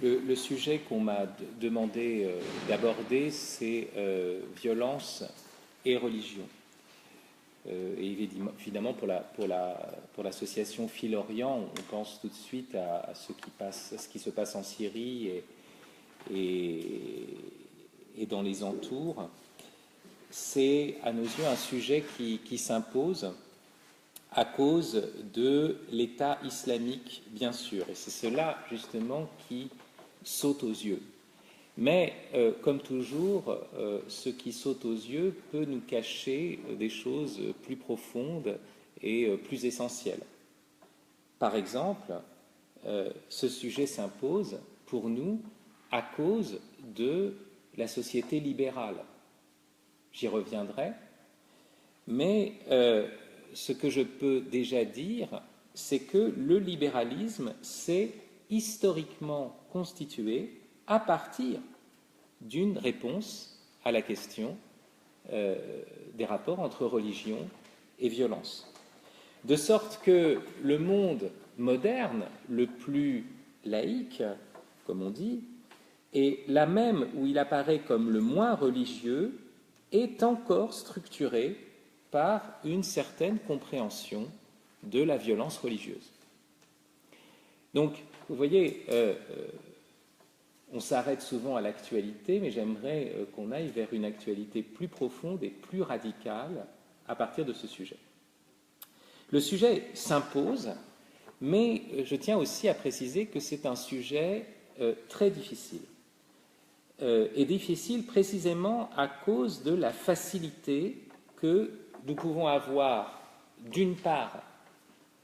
Le sujet qu'on m'a demandé d'aborder, c'est violence et religion. Et évidemment, pour l'association Phil-Orient, on pense tout de suite à ce qui se passe en Syrie et dans les entours. C'est à nos yeux un sujet qui s'impose à cause de l'État islamique, bien sûr. Et c'est cela, justement, qui saute aux yeux. Mais, comme toujours, ce qui saute aux yeux peut nous cacher des choses plus profondes et plus essentielles. Par exemple, ce sujet s'impose pour nous à cause de la société libérale. J'y reviendrai, mais ce que je peux déjà dire, c'est que le libéralisme s'est historiquement constitué à partir d'une réponse à la question des rapports entre religion et violence. De sorte que le monde moderne, le plus laïque, comme on dit, et là même où il apparaît comme le moins religieux, est encore structuré par une certaine compréhension de la violence religieuse. Donc, vous voyez, on s'arrête souvent à l'actualité, mais j'aimerais qu'on aille vers une actualité plus profonde et plus radicale à partir de ce sujet. Le sujet s'impose, mais je tiens aussi à préciser que c'est un sujet très difficile. Et difficile précisément à cause de la facilité que nous pouvons avoir, d'une part,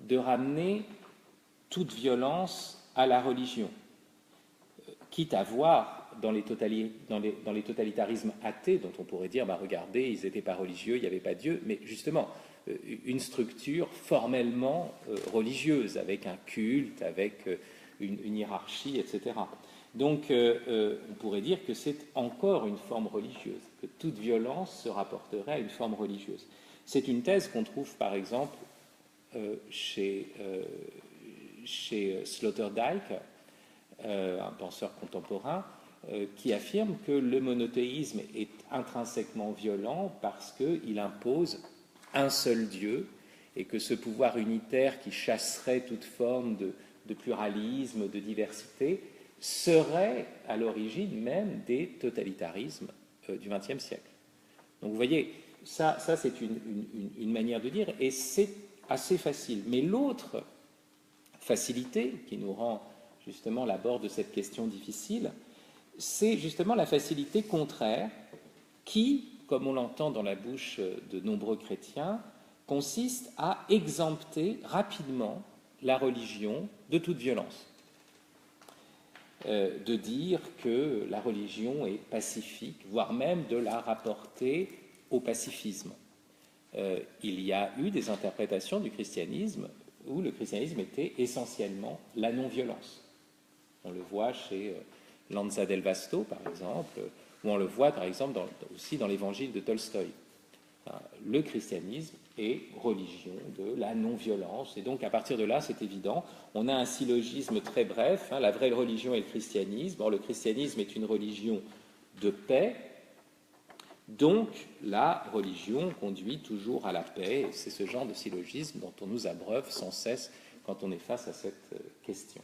de ramener toute violence à la religion, quitte à voir dans les totalitarismes athées, dont on pourrait dire, regardez, ils n'étaient pas religieux, il n'y avait pas Dieu, mais justement, une structure formellement religieuse, avec un culte, avec une hiérarchie, etc. Donc, on pourrait dire que c'est encore une forme religieuse, que toute violence se rapporterait à une forme religieuse. C'est une thèse qu'on trouve, par exemple, chez Sloterdijk, un penseur contemporain, qui affirme que le monothéisme est intrinsèquement violent parce qu'il impose un seul Dieu et que ce pouvoir unitaire qui chasserait toute forme de pluralisme, de diversité, serait à l'origine même des totalitarismes du XXe siècle. Donc vous voyez, ça c'est une manière de dire, et c'est assez facile. Mais l'autre facilité qui nous rend justement l'abord de cette question difficile, c'est justement la facilité contraire qui, comme on l'entend dans la bouche de nombreux chrétiens, consiste à exempter rapidement la religion de toute violence. De dire que la religion est pacifique, voire même de la rapporter au pacifisme. Il y a eu des interprétations du christianisme où le christianisme était essentiellement la non-violence. On le voit chez Lanza del Vasto, par exemple, ou on le voit, par exemple, aussi dans l'évangile de Tolstoï. Le christianisme est religion de la non-violence, et donc à partir de là, c'est évident, on a un syllogisme très bref, la vraie religion est le christianisme. Or, le christianisme est une religion de paix, donc la religion conduit toujours à la paix, et c'est ce genre de syllogisme dont on nous abreuve sans cesse quand on est face à cette question.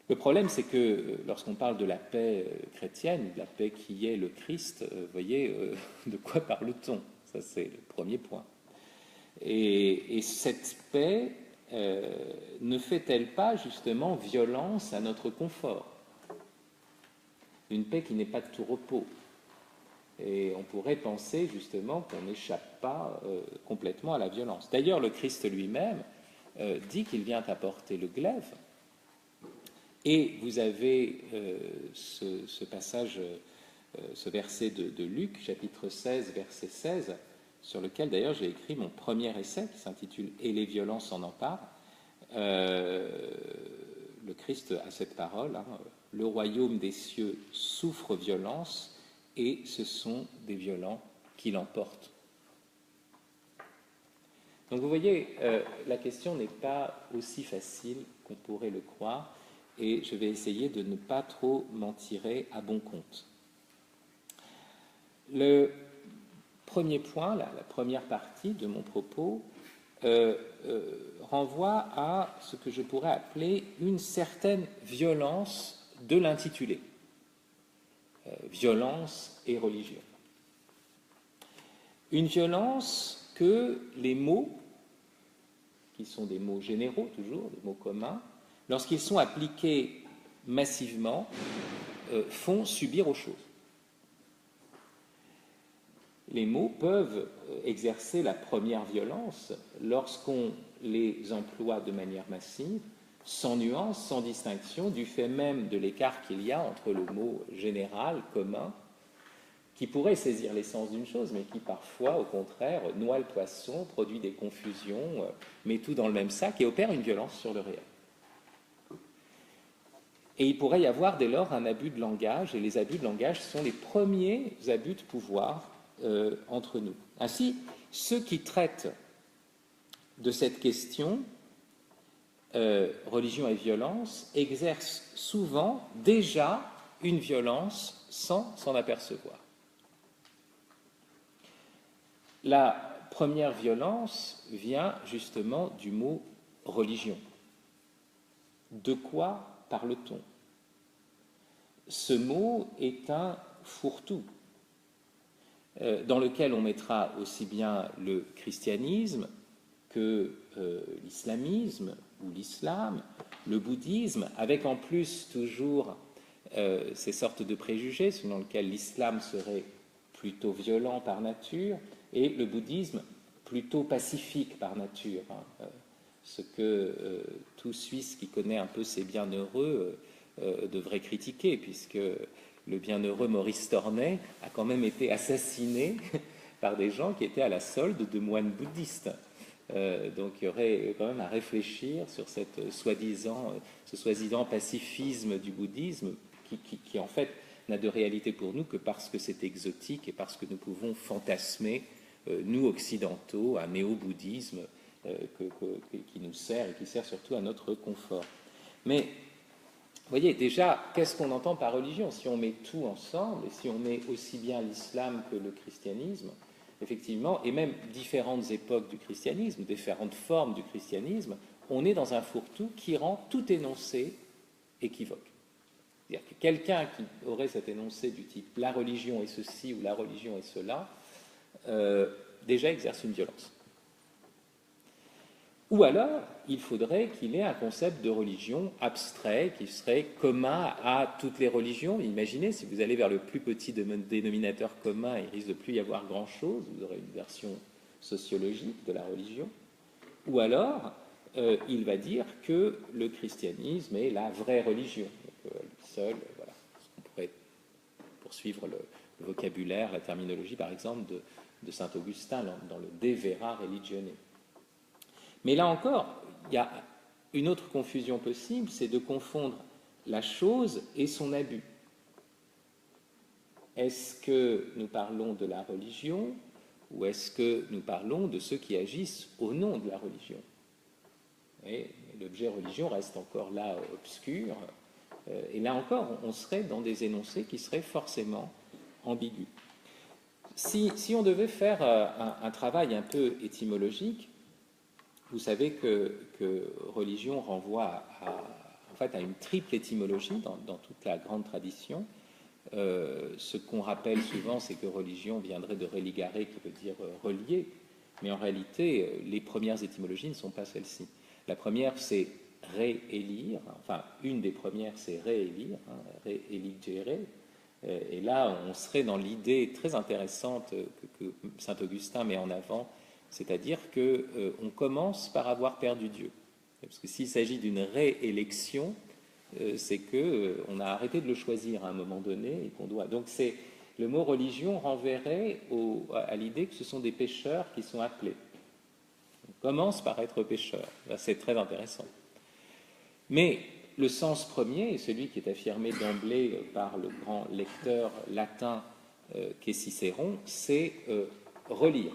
Le problème, c'est que lorsqu'on parle de la paix chrétienne, de la paix qui est le Christ, vous voyez, de quoi parle-t-on? Ça, c'est le premier point. Et cette paix ne fait-elle pas justement violence à notre confort? Une paix qui n'est pas de tout repos. Et on pourrait penser justement qu'on n'échappe pas complètement à la violence. D'ailleurs, le Christ lui-même dit qu'il vient apporter le glaive. Et vous avez ce passage, ce verset de Luc, chapitre 16, verset 16, sur lequel d'ailleurs j'ai écrit mon premier essai qui s'intitule « Et les violences s'en emparent ». Le Christ a cette parole, le royaume des cieux souffre violence et ce sont des violents qui l'emportent. Donc vous voyez, la question n'est pas aussi facile qu'on pourrait le croire. et je vais essayer de ne pas trop m'en tirer à bon compte. Le premier point, la première partie de mon propos, renvoie à ce que je pourrais appeler une certaine violence de l'intitulé. Violence et religion. Une violence que les mots, qui sont des mots généraux toujours, des mots communs, lorsqu'ils sont appliqués massivement, font subir aux choses. Les mots peuvent exercer la première violence lorsqu'on les emploie de manière massive, sans nuance, sans distinction, du fait même de l'écart qu'il y a entre le mot général, commun, qui pourrait saisir l'essence d'une chose, mais qui parfois, au contraire, noie le poisson, produit des confusions, met tout dans le même sac et opère une violence sur le réel. Et il pourrait y avoir dès lors un abus de langage, et les abus de langage sont les premiers abus de pouvoir entre nous. Ainsi, ceux qui traitent de cette question, religion et violence, exercent souvent déjà une violence sans s'en apercevoir. La première violence vient justement du mot religion. De quoi parle-t-on? Ce mot est un fourre-tout dans lequel on mettra aussi bien le christianisme que l'islamisme ou l'islam, le bouddhisme, avec en plus toujours ces sortes de préjugés selon lesquels l'islam serait plutôt violent par nature et le bouddhisme plutôt pacifique par nature. Ce que tout Suisse qui connaît un peu ces bienheureux devrait critiquer, puisque le bienheureux Maurice Tornet a quand même été assassiné par des gens qui étaient à la solde de moines bouddhistes. Donc il y aurait quand même à réfléchir sur ce soi-disant pacifisme du bouddhisme qui en fait n'a de réalité pour nous que parce que c'est exotique et parce que nous pouvons fantasmer, nous occidentaux, un néo-bouddhisme qui nous sert et qui sert surtout à notre confort. Mais vous voyez, déjà, qu'est-ce qu'on entend par religion? Si on met tout ensemble, et si on met aussi bien l'islam que le christianisme, effectivement, et même différentes époques du christianisme, différentes formes du christianisme, on est dans un fourre-tout qui rend tout énoncé équivoque. C'est-à-dire que quelqu'un qui aurait cet énoncé du type « la religion est ceci » ou « la religion est cela », déjà exerce une violence. Ou alors, il faudrait qu'il ait un concept de religion abstrait qui serait commun à toutes les religions. Imaginez, si vous allez vers le plus petit dénominateur commun, il risque de plus y avoir grand-chose, vous aurez une version sociologique de la religion. Ou alors, il va dire que le christianisme est la vraie religion, seul, voilà. On pourrait poursuivre le vocabulaire, la terminologie, par exemple, de saint Augustin dans le De Vera Religione. Mais là encore, il y a une autre confusion possible, c'est de confondre la chose et son abus. Est-ce que nous parlons de la religion ou est-ce que nous parlons de ceux qui agissent au nom de la religion? Et l'objet religion reste encore là obscur, et là encore, on serait dans des énoncés qui seraient forcément ambigus. Si on devait faire un travail un peu étymologique, vous savez que religion renvoie en fait, à une triple étymologie dans toute la grande tradition. Ce qu'on rappelle souvent, c'est que religion viendrait de religare, qui veut dire relier, mais en réalité, les premières étymologies ne sont pas celles-ci. La première, c'est réélire, enfin, une des premières, c'est réélire, réeligere, et là, on serait dans l'idée très intéressante que saint Augustin met en avant, c'est-à-dire qu'on commence par avoir perdu Dieu. Parce que s'il s'agit d'une réélection, c'est qu'on a arrêté de le choisir à un moment donné et qu'on doit. Donc le mot religion renverrait à l'idée que ce sont des pécheurs qui sont appelés. On commence par être pécheur. C'est très intéressant. Mais le sens premier, et celui qui est affirmé d'emblée par le grand lecteur latin qu'est Cicéron, c'est relire.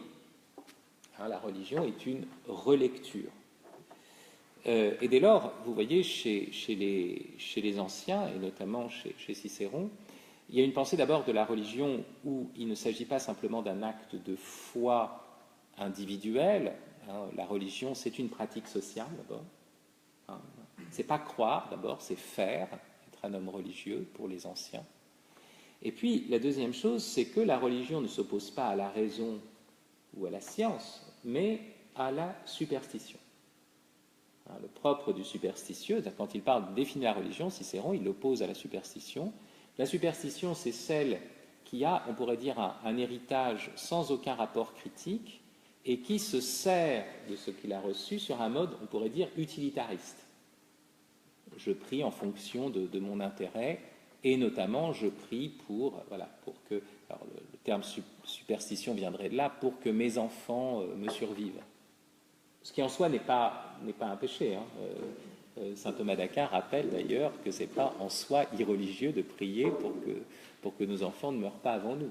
La religion est une relecture. Et dès lors, vous voyez, chez les anciens, et notamment chez Cicéron, il y a une pensée d'abord de la religion où il ne s'agit pas simplement d'un acte de foi individuel. Hein, la religion, c'est une pratique sociale d'abord. Hein, c'est pas croire d'abord, c'est faire, être un homme religieux pour les anciens. Et puis la deuxième chose, c'est que la religion ne s'oppose pas à la raison ou à la science, mais à la superstition. Le propre du superstitieux, quand il parle de définir la religion, Cicéron, il l'oppose à la superstition. La superstition, c'est celle qui a, on pourrait dire, un héritage sans aucun rapport critique et qui se sert de ce qu'il a reçu sur un mode, on pourrait dire, utilitariste. Je prie en fonction de mon intérêt et notamment je prie pour que, alors le terme superstition viendrait de là, pour que mes enfants me survivent. Ce qui en soi n'est pas un péché. Saint Thomas d'Aquin rappelle d'ailleurs que ce n'est pas en soi irreligieux de prier pour que nos enfants ne meurent pas avant nous.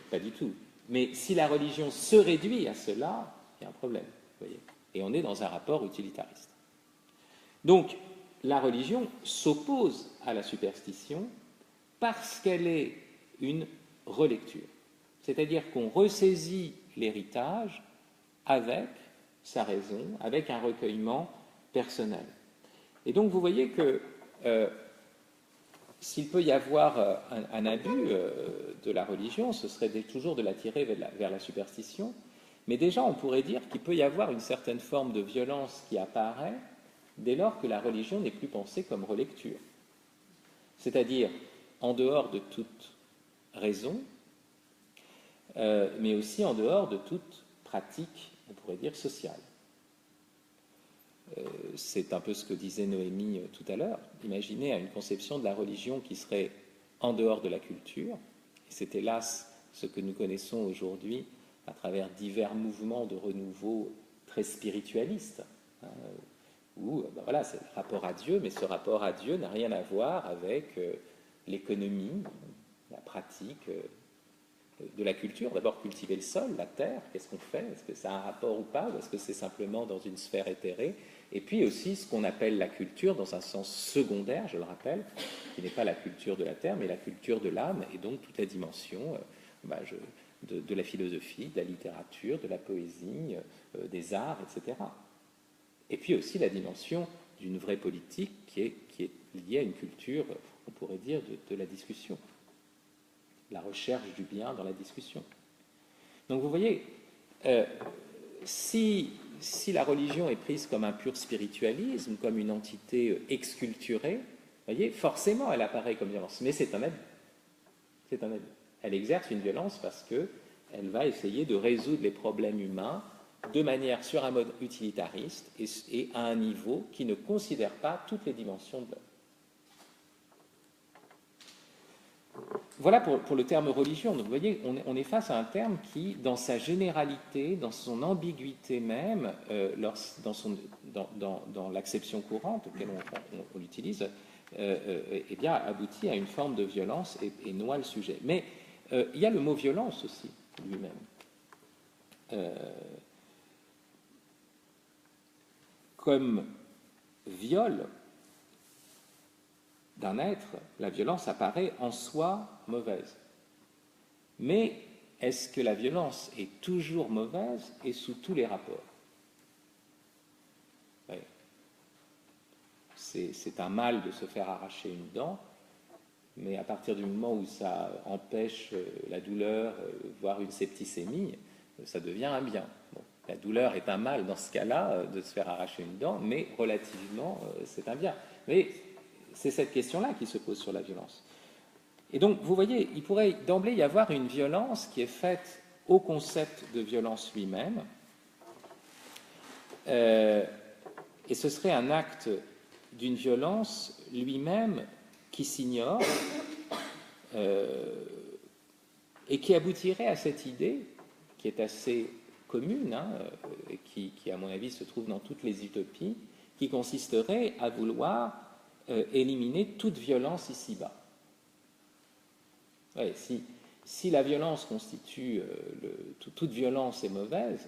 Pas du tout. Mais si la religion se réduit à cela, il y a un problème. Vous voyez. Et on est dans un rapport utilitariste. Donc, la religion s'oppose à la superstition parce qu'elle est une relecture. C'est-à-dire qu'on ressaisit l'héritage avec sa raison, avec un recueillement personnel. Et donc vous voyez que s'il peut y avoir un abus de la religion, ce serait toujours de la tirer vers la superstition, mais déjà on pourrait dire qu'il peut y avoir une certaine forme de violence qui apparaît dès lors que la religion n'est plus pensée comme relecture. C'est-à-dire en dehors de toute raison, mais aussi en dehors de toute pratique, on pourrait dire, sociale. C'est un peu ce que disait Noémie tout à l'heure. Imaginez une conception de la religion qui serait en dehors de la culture. Et c'est hélas ce que nous connaissons aujourd'hui à travers divers mouvements de renouveau très spiritualistes, où c'est le rapport à Dieu, mais ce rapport à Dieu n'a rien à voir avec l'économie, la pratique de la culture. D'abord, cultiver le sol, la terre, qu'est-ce qu'on fait? Est-ce que ça a un rapport ou pas? Ou est-ce que c'est simplement dans une sphère éthérée? Et puis aussi ce qu'on appelle la culture dans un sens secondaire, je le rappelle, qui n'est pas la culture de la terre, mais la culture de l'âme, et donc toute la dimension de la philosophie, de la littérature, de la poésie, des arts, etc. Et puis aussi la dimension d'une vraie politique qui est liée à une culture, on pourrait dire, de la discussion. La recherche du bien dans la discussion. Donc vous voyez, si la religion est prise comme un pur spiritualisme, comme une entité exculturée, vous voyez, forcément elle apparaît comme violence, mais c'est un abus. C'est un abus. Elle exerce une violence parce qu'elle va essayer de résoudre les problèmes humains de manière sur un mode utilitariste et à un niveau qui ne considère pas toutes les dimensions de l'homme. Voilà pour le terme religion. Donc, vous voyez, on est face à un terme qui, dans sa généralité, dans son ambiguïté même, dans l'acception courante auquel on l'utilise, eh bien, aboutit à une forme de violence et noie le sujet. Mais il y a le mot violence aussi, lui-même. Comme viol d'un être, la violence apparaît en soi mauvaise. Mais est-ce que la violence est toujours mauvaise et sous tous les rapports? Oui. C'est un mal de se faire arracher une dent, mais à partir du moment où ça empêche la douleur, voire une septicémie, ça devient un bien. Bon, la douleur est un mal dans ce cas-là, de se faire arracher une dent, mais relativement, c'est un bien. Mais c'est cette question-là qui se pose sur la violence. Et donc, vous voyez, il pourrait d'emblée y avoir une violence qui est faite au concept de violence lui-même, et ce serait un acte d'une violence lui-même qui s'ignore et qui aboutirait à cette idée qui est assez commune, et qui, à mon avis, se trouve dans toutes les utopies, qui consisterait à vouloir éliminer toute violence ici-bas. Ouais, si la violence constitue toute violence est mauvaise,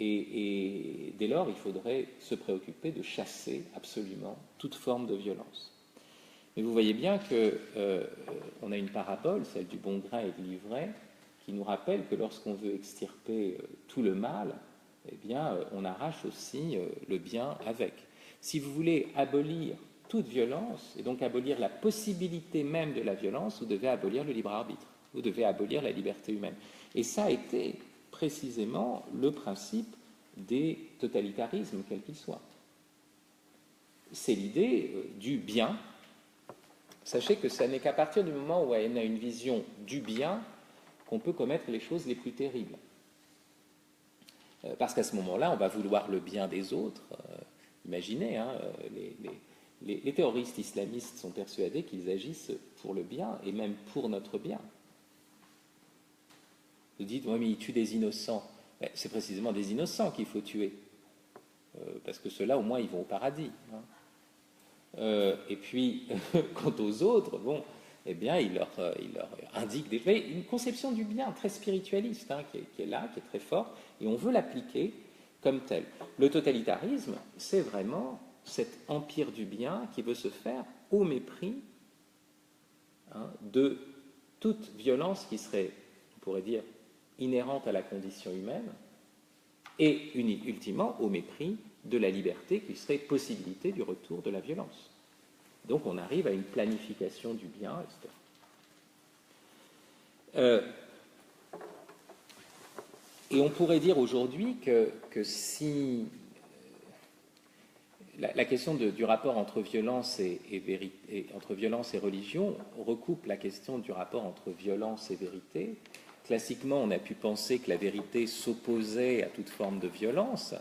Et dès lors, il faudrait se préoccuper de chasser absolument toute forme de violence. Mais vous voyez bien qu'on a une parabole, celle du bon grain et de l'ivraie, qui nous rappelle que lorsqu'on veut extirper tout le mal, eh bien, on arrache aussi le bien avec. Si vous voulez abolir toute violence, et donc abolir la possibilité même de la violence, vous devez abolir le libre arbitre, vous devez abolir la liberté humaine. Et ça a été précisément le principe des totalitarismes, quels qu'ils soient. C'est l'idée du bien. Sachez que ce n'est qu'à partir du moment où on a une vision du bien qu'on peut commettre les choses les plus terribles. Parce qu'à ce moment-là, on va vouloir le bien des autres. Imaginez, hein, les terroristes islamistes sont persuadés qu'ils agissent pour le bien et même pour notre bien. Vous dites, oui, mais ils tuent des innocents. Mais c'est précisément des innocents qu'il faut tuer. Parce que ceux-là, au moins, ils vont au paradis. Hein. Et puis, quant aux autres, bon, eh bien, il leur indique une conception du bien très spiritualiste, hein, qui est là, qui est très forte, et on veut l'appliquer comme tel. Le totalitarisme, c'est vraiment cet empire du bien qui veut se faire au mépris, hein, de toute violence qui serait, on pourrait dire, inhérente à la condition humaine, et ultimement au mépris de la liberté qui serait possibilité du retour de la violence. Donc on arrive à une planification du bien, etc. Et on pourrait dire aujourd'hui que si la question du rapport entre violence entre violence et religion recoupe la question du rapport entre violence et vérité. Classiquement, on a pu penser que la vérité s'opposait à toute forme de violence,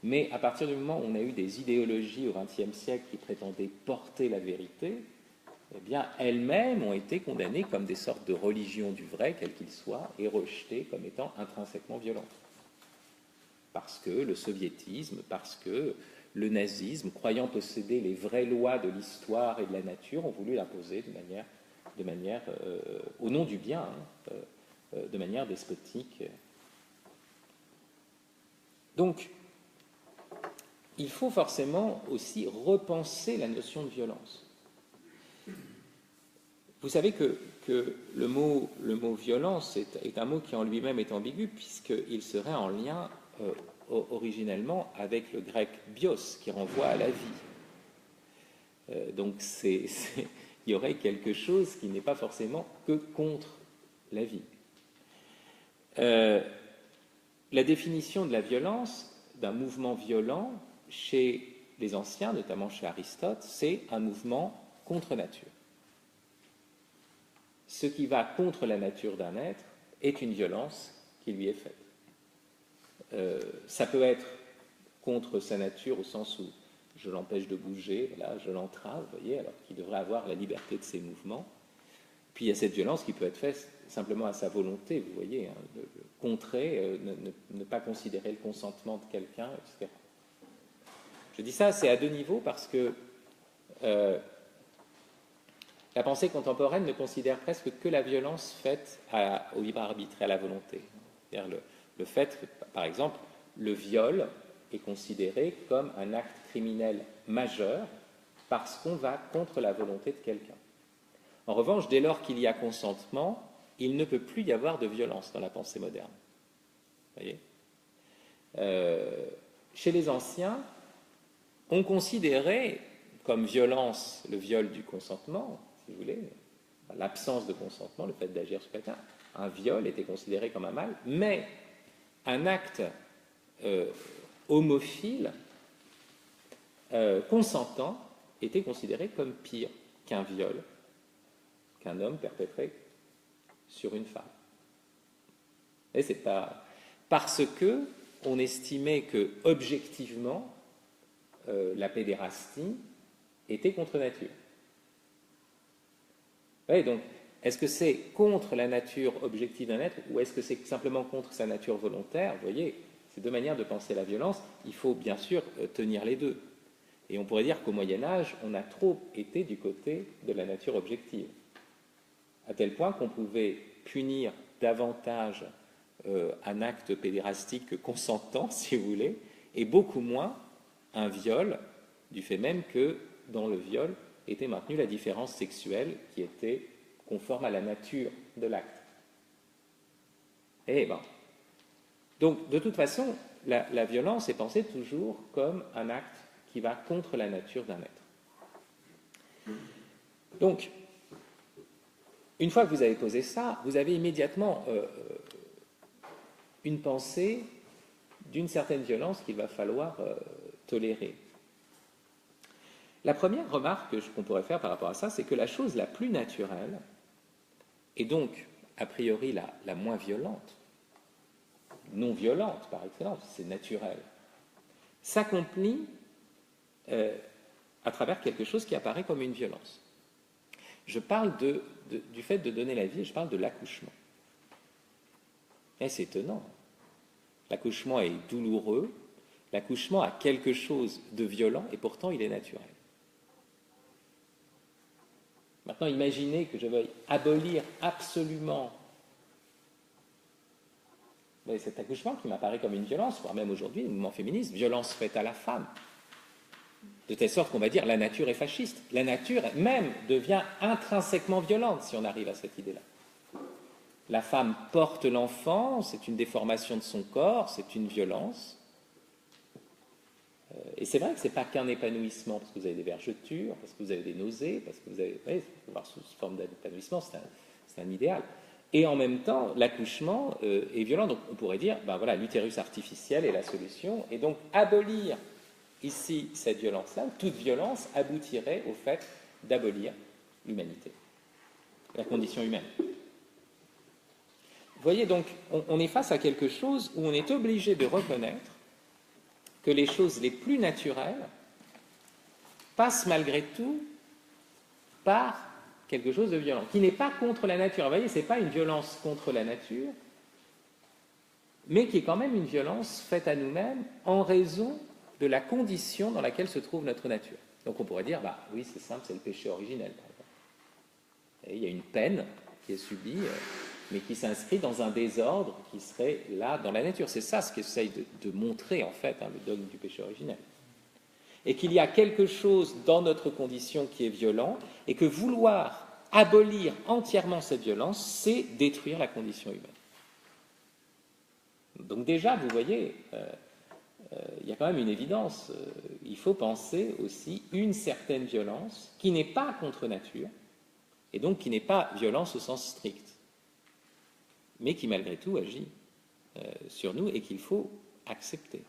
mais à partir du moment où on a eu des idéologies au XXe siècle qui prétendaient porter la vérité, eh bien, elles-mêmes ont été condamnées comme des sortes de religions du vrai, quel qu'il soit, et rejetées comme étant intrinsèquement violentes. Parce que le soviétisme, parce que le nazisme, croyant posséder les vraies lois de l'histoire et de la nature, ont voulu l'imposer de manière au nom du bien, hein, de manière despotique. Donc, il faut forcément aussi repenser la notion de violence. Vous savez que le mot violence est un mot qui en lui-même est ambigu, puisqu'il serait en lien originellement avec le grec bios, qui renvoie à la vie. Donc il y aurait quelque chose qui n'est pas forcément que contre la vie. La définition de la violence, d'un mouvement violent, chez les anciens, notamment chez Aristote, c'est un mouvement contre nature. Ce qui va contre la nature d'un être est une violence qui lui est faite. Ça peut être contre sa nature au sens où je l'empêche de bouger, voilà, je l'entrave, vous voyez, alors qu'il devrait avoir la liberté de ses mouvements. Puis il y a cette violence qui peut être faite simplement à sa volonté, vous voyez, hein, de contrer, ne pas considérer le consentement de quelqu'un, etc. Je dis ça, c'est à deux niveaux parce que la pensée contemporaine ne considère presque que la violence faite au libre arbitre et à la volonté. C'est-à-dire le fait, par exemple, le viol est considéré comme un acte criminel majeur parce qu'on va contre la volonté de quelqu'un. En revanche, dès lors qu'il y a consentement, il ne peut plus y avoir de violence dans la pensée moderne. Vous voyez ? Chez les anciens, on considérait comme violence le viol du consentement, si vous voulez, l'absence de consentement, le fait d'agir sur quelqu'un. Un viol était considéré comme un mal, mais un acte homophile consentant était considéré comme pire qu'un viol qu'un homme perpétré sur une femme. Et c'est pas parce que on estimait que objectivement la pédérastie était contre nature. Ouais, donc, est-ce que c'est contre la nature objective d'un être ou est-ce que c'est simplement contre sa nature volontaire? Vous voyez, c'est deux manières de penser la violence. Il faut bien sûr tenir les deux. Et on pourrait dire qu'au Moyen-Âge, on a trop été du côté de la nature objective, à tel point qu'on pouvait punir davantage un acte pédérastique consentant, si vous voulez, et beaucoup moins un viol, du fait même que dans le viol était maintenue la différence sexuelle qui était conforme à la nature de l'acte. Et bon. Donc, de toute façon, la violence est pensée toujours comme un acte qui va contre la nature d'un être. Donc, une fois que vous avez posé ça, vous avez immédiatement une pensée d'une certaine violence qu'il va falloir tolérer. La première remarque qu'on pourrait faire par rapport à ça, c'est que la chose la plus naturelle, et donc a priori la moins violente, non violente par excellence, c'est naturel, s'accomplit à travers quelque chose qui apparaît comme une violence. Je parle du fait de donner la vie, je parle de l'accouchement. Et c'est étonnant. L'accouchement est douloureux, l'accouchement a quelque chose de violent et pourtant il est naturel. Maintenant, imaginez que je veuille abolir absolument cet accouchement qui m'apparaît comme une violence, voire même aujourd'hui, le mouvement féministe, violence faite à la femme. De telle sorte qu'on va dire la nature est fasciste. La nature même devient intrinsèquement violente si on arrive à cette idée-là. La femme porte l'enfant, c'est une déformation de son corps, c'est une violence. Et c'est vrai que ce n'est pas qu'un épanouissement, parce que vous avez des vergetures, parce que vous avez des nausées, parce que vous avez... Oui, voir sous forme d'épanouissement, c'est un idéal. Et en même temps, l'accouchement est violent. Donc on pourrait dire, ben voilà, l'utérus artificiel est la solution. Et donc abolir ici cette violence-là, toute violence aboutirait au fait d'abolir l'humanité, la condition humaine. Vous voyez, donc, on est face à quelque chose où on est obligé de reconnaître que les choses les plus naturelles passent malgré tout par quelque chose de violent, qui n'est pas contre la nature. Vous voyez, ce n'est pas une violence contre la nature, mais qui est quand même une violence faite à nous-mêmes en raison de la condition dans laquelle se trouve notre nature. Donc on pourrait dire, bah oui, c'est simple, c'est le péché originel, par exemple. Et il y a une peine qui est subie, mais qui s'inscrit dans un désordre qui serait là dans la nature. C'est ça ce qu'essaye de montrer, en fait, le dogme du péché originel. Et qu'il y a quelque chose dans notre condition qui est violent, et que vouloir abolir entièrement cette violence, c'est détruire la condition humaine. Donc déjà, vous voyez, il y a quand même une évidence. Il faut penser aussi une certaine violence qui n'est pas contre nature, et donc qui n'est pas violence au sens strict, mais qui malgré tout agit sur nous et qu'il faut accepter.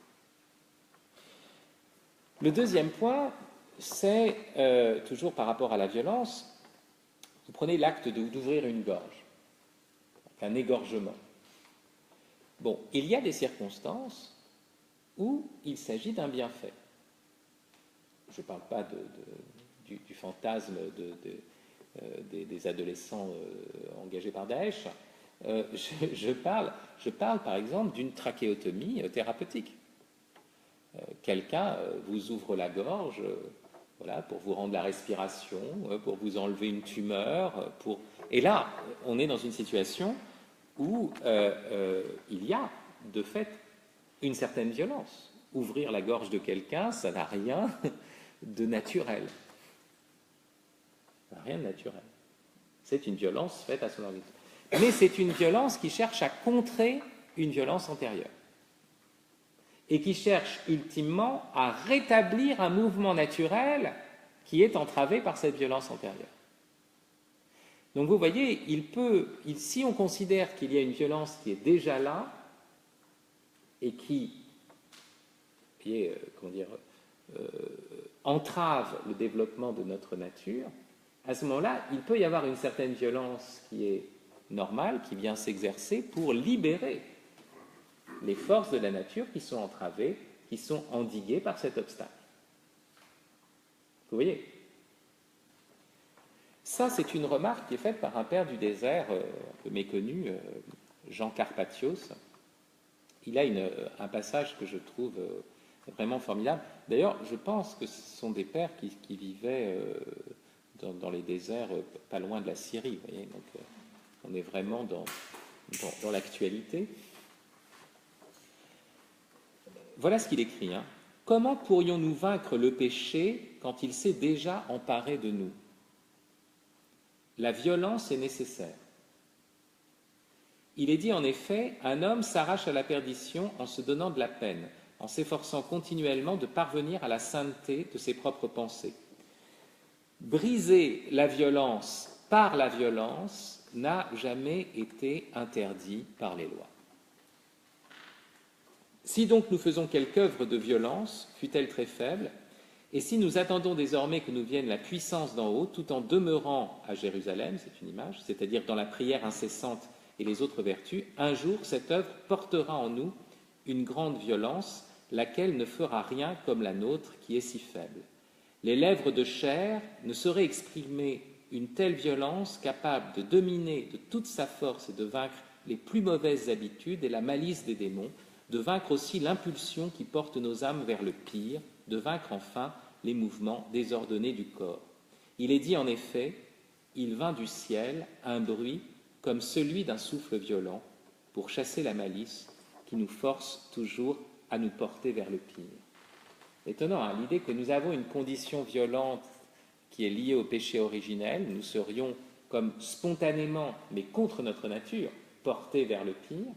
Le deuxième point, c'est, toujours par rapport à la violence, vous prenez l'acte d'ouvrir une gorge, un égorgement. Bon, il y a des circonstances où il s'agit d'un bienfait. Je ne parle pas du fantasme des adolescents engagés par Daesh. Je parle par exemple d'une trachéotomie thérapeutique. Quelqu'un vous ouvre la gorge voilà, pour vous rendre la respiration, pour vous enlever une tumeur. Et là, on est dans une situation où il y a de fait une certaine violence. Ouvrir la gorge de quelqu'un, ça n'a rien de naturel. Ça n'a rien de naturel. C'est une violence faite à son organisme. Mais c'est une violence qui cherche à contrer une violence antérieure. Et qui cherche ultimement à rétablir un mouvement naturel qui est entravé par cette violence antérieure. Donc vous voyez, si on considère qu'il y a une violence qui est déjà là, et qui entrave le développement de notre nature, à ce moment-là, il peut y avoir une certaine violence qui est normale, qui vient s'exercer pour libérer les forces de la nature qui sont entravées, qui sont endiguées par cet obstacle. Vous voyez ? Ça, c'est une remarque qui est faite par un père du désert un peu méconnu, Jean Carpathios. Il a un passage que je trouve vraiment formidable. D'ailleurs, je pense que ce sont des pères qui vivaient dans les déserts pas loin de la Syrie. Vous voyez ? Donc, on est vraiment dans l'actualité. voilà ce qu'il écrit. Comment pourrions-nous vaincre le péché quand il s'est déjà emparé de nous? La violence est nécessaire. Il est dit en effet, un homme s'arrache à la perdition en se donnant de la peine, en s'efforçant continuellement de parvenir à la sainteté de ses propres pensées. Briser la violence par la violence n'a jamais été interdit par les lois. Si donc nous faisons quelque œuvre de violence, fût-elle très faible, et si nous attendons désormais que nous vienne la puissance d'en haut, tout en demeurant à Jérusalem, c'est une image, c'est-à-dire dans la prière incessante et les autres vertus, un jour cette œuvre portera en nous une grande violence, laquelle ne fera rien comme la nôtre qui est si faible. Les lèvres de chair ne sauraient exprimer une telle violence capable de dominer de toute sa force et de vaincre les plus mauvaises habitudes et la malice des démons, de vaincre aussi l'impulsion qui porte nos âmes vers le pire, de vaincre enfin les mouvements désordonnés du corps. Il est dit en effet, il vint du ciel un bruit comme celui d'un souffle violent pour chasser la malice qui nous force toujours à nous porter vers le pire. Étonnant, l'idée que nous avons une condition violente qui est liée au péché originel, nous serions comme spontanément, mais contre notre nature, portés vers le pire,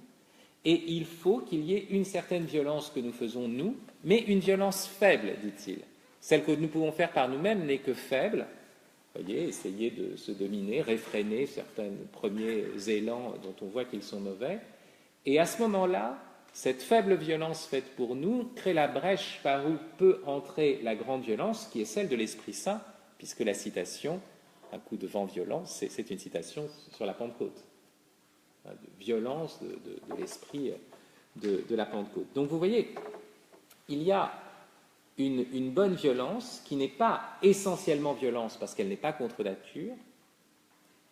et il faut qu'il y ait une certaine violence que nous faisons nous, mais une violence faible, dit-il. Celle que nous pouvons faire par nous-mêmes n'est que faible. Vous voyez, essayer de se dominer, réfréner certains premiers élans dont on voit qu'ils sont mauvais. Et à ce moment-là, cette faible violence faite pour nous crée la brèche par où peut entrer la grande violence, qui est celle de l'Esprit Saint, puisque la citation, un coup de vent violent, c'est une citation sur la Pentecôte, de violence de l'esprit de la Pentecôte. Donc vous voyez, il y a une bonne violence qui n'est pas essentiellement violence parce qu'elle n'est pas contre nature,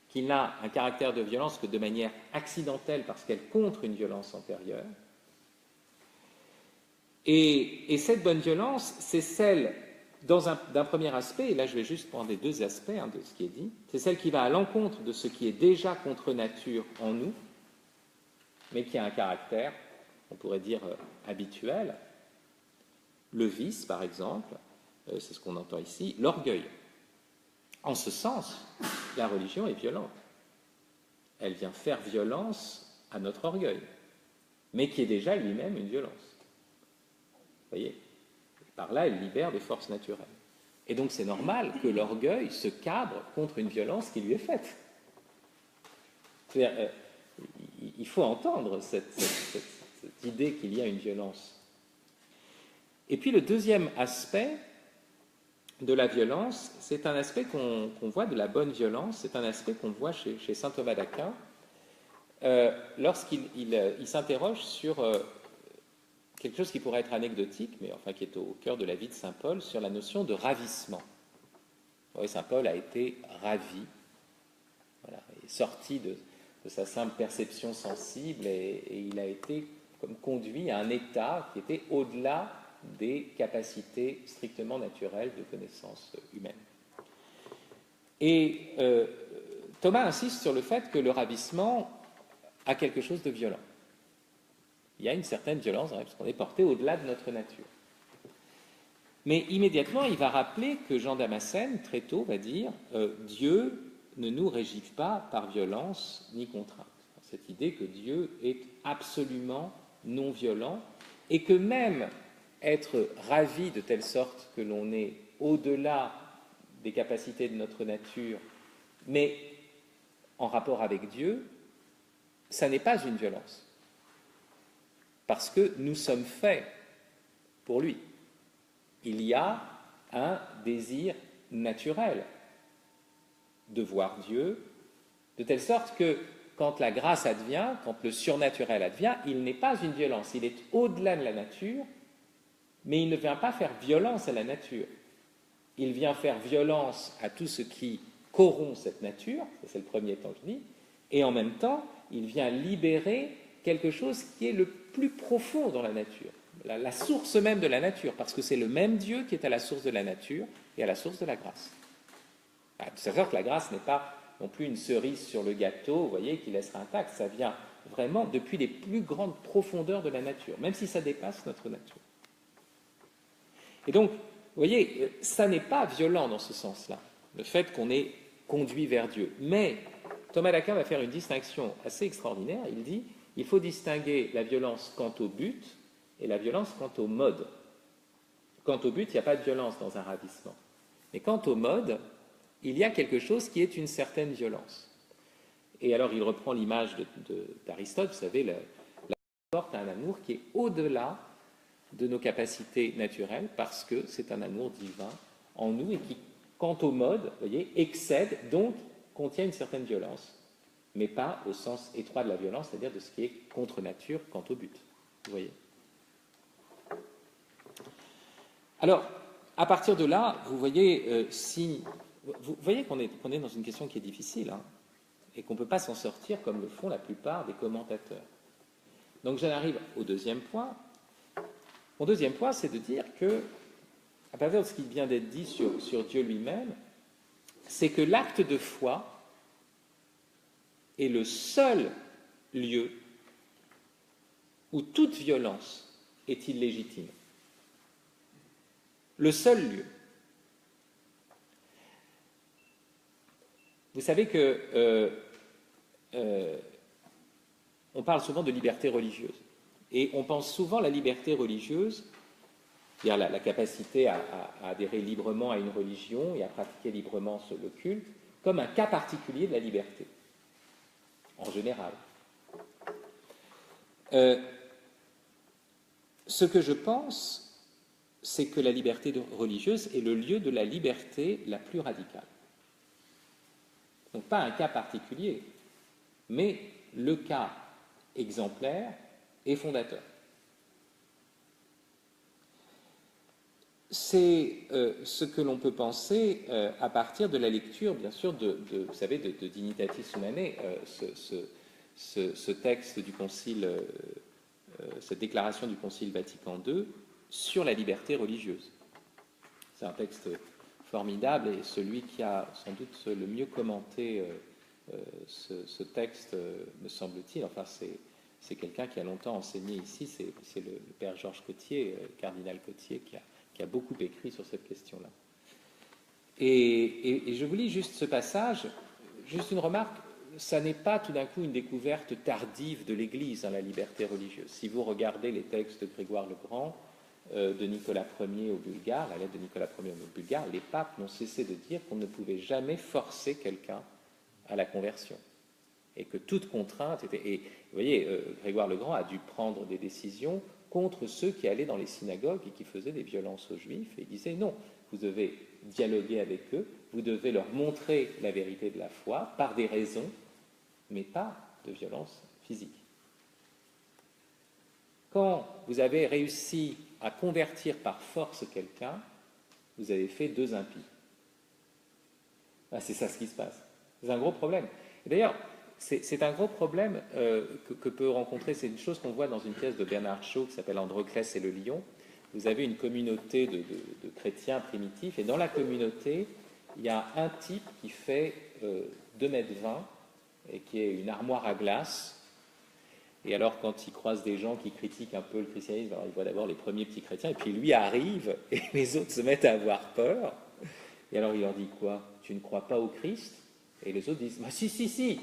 qui n'a un caractère de violence que de manière accidentelle parce qu'elle contre une violence antérieure. Et cette bonne violence, c'est celle, d'un premier aspect, et là je vais juste prendre les deux aspects de ce qui est dit, c'est celle qui va à l'encontre de ce qui est déjà contre nature en nous, mais qui a un caractère, on pourrait dire, habituel. Le vice, par exemple, c'est ce qu'on entend ici, l'orgueil. En ce sens, la religion est violente. Elle vient faire violence à notre orgueil, mais qui est déjà lui-même une violence. Vous voyez ? Et par là, elle libère des forces naturelles. Et donc c'est normal que l'orgueil se cabre contre une violence qui lui est faite. C'est-à-dire, il faut entendre cette idée qu'il y a une violence. Et puis le deuxième aspect de la violence, c'est un aspect qu'on voit de la bonne violence, c'est un aspect qu'on voit chez saint Thomas d'Aquin, lorsqu'il s'interroge sur quelque chose qui pourrait être anecdotique, mais enfin qui est au cœur de la vie de saint Paul, sur la notion de ravissement. Vous voyez, saint Paul a été ravi, voilà, il est sorti de sa simple perception sensible et il a été comme conduit à un état qui était au-delà des capacités strictement naturelles de connaissance humaine. Et Thomas insiste sur le fait que le ravissement a quelque chose de violent. Il y a une certaine violence, parce qu'on est porté au-delà de notre nature. Mais immédiatement, il va rappeler que Jean Damascène, très tôt, va dire Dieu ne nous régit pas par violence ni contrainte. Cette idée que Dieu est absolument non violent et que même être ravi de telle sorte que l'on est au-delà des capacités de notre nature, mais en rapport avec Dieu, ça n'est pas une violence. Parce que nous sommes faits pour lui. Il y a un désir naturel de voir Dieu, de telle sorte que quand la grâce advient, quand le surnaturel advient, il n'est pas une violence, il est au-delà de la nature, mais il ne vient pas faire violence à la nature. Il vient faire violence à tout ce qui corrompt cette nature, c'est le premier temps que je dis, et en même temps, il vient libérer quelque chose qui est le plus profond dans la nature, la source même de la nature, parce que c'est le même Dieu qui est à la source de la nature et à la source de la grâce. C'est-à-dire que la grâce n'est pas non plus une cerise sur le gâteau, vous voyez, qui laissera intacte, ça vient vraiment depuis les plus grandes profondeurs de la nature, même si ça dépasse notre nature. Et donc, vous voyez, ça n'est pas violent dans ce sens-là, le fait qu'on est conduit vers Dieu. Mais Thomas d'Aquin va faire une distinction assez extraordinaire. Il dit il faut distinguer la violence quant au but et la violence quant au mode. Quant au but, il n'y a pas de violence dans un ravissement. Mais quant au mode, il y a quelque chose qui est une certaine violence. Et alors il reprend l'image d'Aristote, vous savez, la porte à un amour qui est au-delà de nos capacités naturelles parce que c'est un amour divin en nous et qui, quant au mode, vous voyez, excède, donc contient une certaine violence, mais pas au sens étroit de la violence, c'est-à-dire de ce qui est contre nature quant au but. Vous voyez. Alors, à partir de là, vous voyez, vous voyez qu'on est dans une question qui est difficile, hein, et qu'on ne peut pas s'en sortir comme le font la plupart des commentateurs. Donc j'en arrive au deuxième point. Mon deuxième point, c'est de dire que, à partir de ce qui vient d'être dit sur Dieu lui-même, c'est que l'acte de foi est le seul lieu où toute violence est illégitime. Le seul lieu. Vous savez que on parle souvent de liberté religieuse. Et on pense souvent à la liberté religieuse, c'est-à-dire la capacité à adhérer librement à une religion et à pratiquer librement le culte, comme un cas particulier de la liberté, en général. Ce que je pense, c'est que la liberté religieuse est le lieu de la liberté la plus radicale. Donc pas un cas particulier, mais le cas exemplaire et fondateur. C'est ce que l'on peut penser à partir de la lecture, bien sûr, vous savez, de Dignitatis Humanae, ce texte du Concile, cette déclaration du Concile Vatican II sur la liberté religieuse. C'est un texte formidable et celui qui a sans doute le mieux commenté ce texte, me semble-t-il, enfin c'est quelqu'un qui a longtemps enseigné ici, c'est le père Georges Cotier, cardinal Cotier, qui a beaucoup écrit sur cette question-là. Et je vous lis juste ce passage, juste une remarque, ça n'est pas tout d'un coup une découverte tardive de l'Église, hein, la liberté religieuse. Si vous regardez les textes de Grégoire le Grand, de Nicolas Ier au Bulgare, la lettre de Nicolas Ier au Bulgare, les papes n'ont cessé de dire qu'on ne pouvait jamais forcer quelqu'un à la conversion. Et que toute contrainte était... Et vous voyez, Grégoire le Grand a dû prendre des décisions contre ceux qui allaient dans les synagogues et qui faisaient des violences aux Juifs. Et il disait non, vous devez dialoguer avec eux, vous devez leur montrer la vérité de la foi par des raisons, mais pas de violence physique. Quand vous avez réussi à convertir par force quelqu'un, vous avez fait 2 impies. Ah, c'est ça ce qui se passe. C'est un gros problème. Et d'ailleurs, c'est un gros problème que peut rencontrer, c'est une chose qu'on voit dans une pièce de Bernard Shaw qui s'appelle Androclès et le lion. Vous avez une communauté de chrétiens primitifs, et dans la communauté, il y a un type qui fait 2,20 m et qui est une armoire à glace. Et alors, quand il croise des gens qui critiquent un peu le christianisme, alors il voit d'abord les premiers petits chrétiens, et puis lui arrive, et les autres se mettent à avoir peur. Et alors il leur dit quoi? Tu ne crois pas au Christ? Et les autres disent, bah, si, si, si.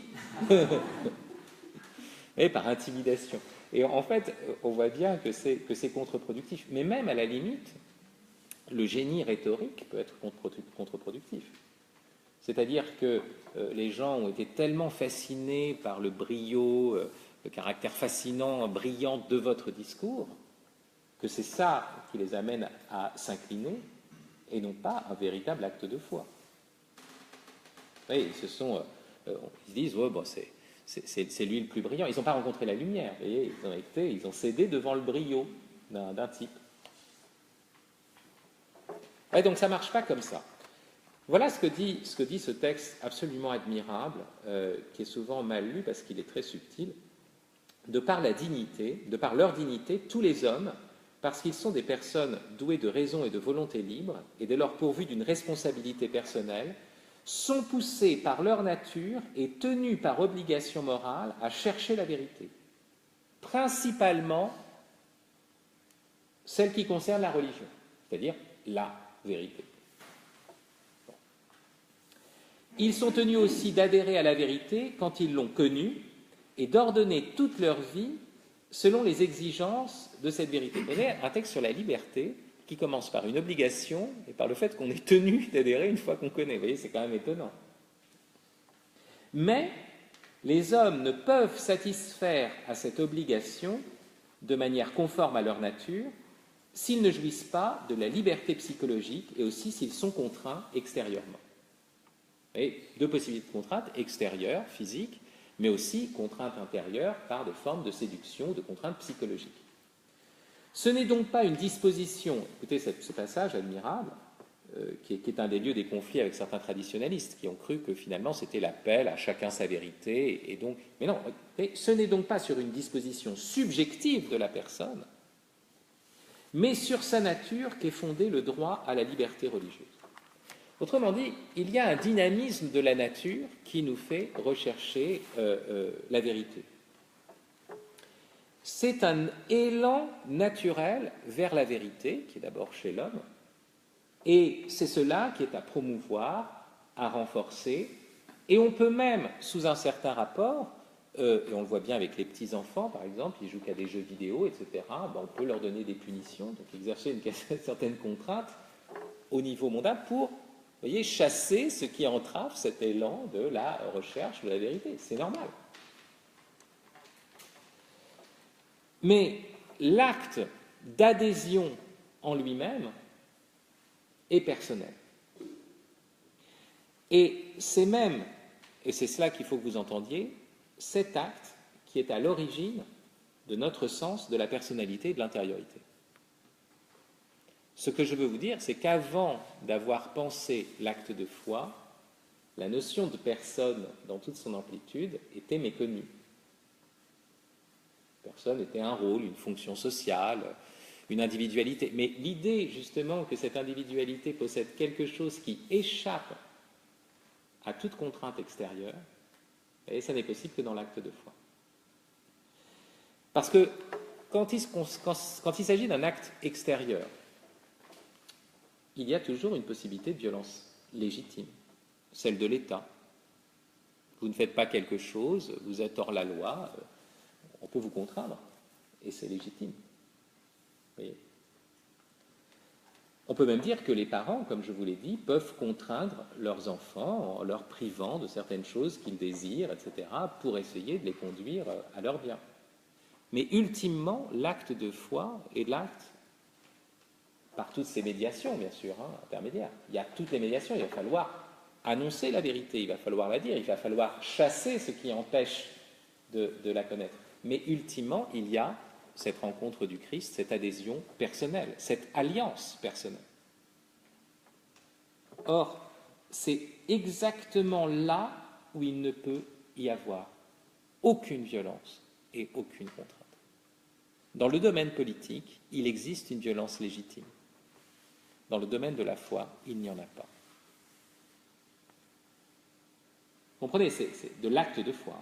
Et par intimidation. Et en fait, on voit bien que c'est contre-productif. Mais même à la limite, le génie rhétorique peut être contre-productif. C'est-à-dire que les gens ont été tellement fascinés par le brio, le caractère fascinant, brillant de votre discours, que c'est ça qui les amène à s'incliner et non pas un véritable acte de foi. Oui, ils se disent, oh, bon, c'est lui le plus brillant. Ils n'ont pas rencontré la lumière, vous voyez, ils ont cédé devant le brio d'un type. Ouais, donc ça ne marche pas comme ça. Voilà ce que dit ce texte absolument admirable, qui est souvent mal lu parce qu'il est très subtil. De par la dignité, de par leur dignité, tous les hommes, parce qu'ils sont des personnes douées de raison et de volonté libre, et dès lors pourvues d'une responsabilité personnelle, sont poussés par leur nature et tenus par obligation morale à chercher la vérité, principalement celle qui concerne la religion. c'est-à-dire la vérité. Bon. Ils sont tenus aussi d'adhérer à la vérité quand ils l'ont connue et d'ordonner toute leur vie selon les exigences de cette vérité. Vous avez un texte sur la liberté qui commence par une obligation et par le fait qu'on est tenu d'adhérer une fois qu'on connaît. Vous voyez, c'est quand même étonnant. Mais les hommes ne peuvent satisfaire à cette obligation de manière conforme à leur nature s'ils ne jouissent pas de la liberté psychologique et aussi s'ils sont contraints extérieurement. Et deux possibilités de contraintes, extérieures, physiques, mais aussi contraintes intérieures par des formes de séduction, de contraintes psychologiques. Ce n'est donc pas une disposition, écoutez ce passage admirable, qui est un des lieux des conflits avec certains traditionalistes, qui ont cru que finalement c'était l'appel à chacun sa vérité, et donc, mais non, ce n'est donc pas sur une disposition subjective de la personne, mais sur sa nature qu'est fondé le droit à la liberté religieuse. Autrement dit, il y a un dynamisme de la nature qui nous fait rechercher la vérité. C'est un élan naturel vers la vérité, qui est d'abord chez l'homme, et c'est cela qui est à promouvoir, à renforcer, et on peut même, sous un certain rapport, et on le voit bien avec les petits-enfants, par exemple, ils jouent qu'à des jeux vidéo, etc., on peut leur donner des punitions, donc exercer une certaine contrainte au niveau mondial pour, vous voyez, chasser ce qui entrave cet élan de la recherche de la vérité. C'est normal. Mais l'acte d'adhésion en lui-même est personnel. Et c'est même, et c'est cela qu'il faut que vous entendiez, cet acte qui est à l'origine de notre sens de la personnalité et de l'intériorité. Ce que je veux vous dire, c'est qu'avant d'avoir pensé l'acte de foi, la notion de personne dans toute son amplitude était méconnue. Personne était un rôle, une fonction sociale, une individualité. Mais l'idée, justement, que cette individualité possède quelque chose qui échappe à toute contrainte extérieure, et ça n'est possible que dans l'acte de foi. Parce que quand il s'agit d'un acte extérieur, il y a toujours une possibilité de violence légitime, celle de l'État. Vous ne faites pas quelque chose, vous êtes hors la loi, on peut vous contraindre, et c'est légitime. Vous voyez ? On peut même dire que les parents, comme je vous l'ai dit, peuvent contraindre leurs enfants en leur privant de certaines choses qu'ils désirent, etc., pour essayer de les conduire à leur bien. Mais ultimement, l'acte de foi est l'acte, par toutes ces médiations, bien sûr, intermédiaires. Il y a toutes les médiations, il va falloir annoncer la vérité, il va falloir la dire, il va falloir chasser ce qui empêche de la connaître. Mais ultimement, il y a cette rencontre du Christ, cette adhésion personnelle, cette alliance personnelle. Or, c'est exactement là où il ne peut y avoir aucune violence et aucune contrainte. Dans le domaine politique, il existe une violence légitime. Dans le domaine de la foi, il n'y en a pas. Comprenez, c'est de l'acte de foi,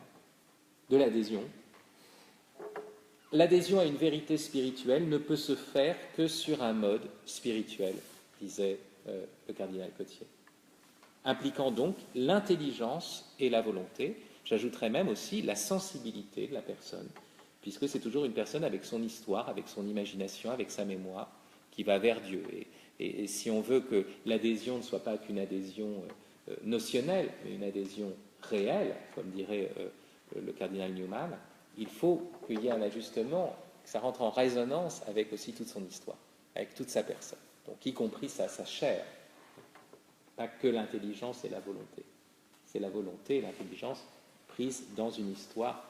de l'adhésion. L'adhésion à une vérité spirituelle ne peut se faire que sur un mode spirituel, disait le cardinal Cottier, impliquant donc l'intelligence et la volonté. J'ajouterais même aussi la sensibilité de la personne, puisque c'est toujours une personne avec son histoire, avec son imagination, avec sa mémoire, qui va vers Dieu. Et si on veut que l'adhésion ne soit pas qu'une adhésion notionnelle, mais une adhésion réelle, comme dirait le cardinal Newman, il faut qu'il y ait un ajustement, que ça rentre en résonance avec aussi toute son histoire, avec toute sa personne, donc y compris sa chair, pas que l'intelligence et la volonté. C'est la volonté et l'intelligence prises dans une histoire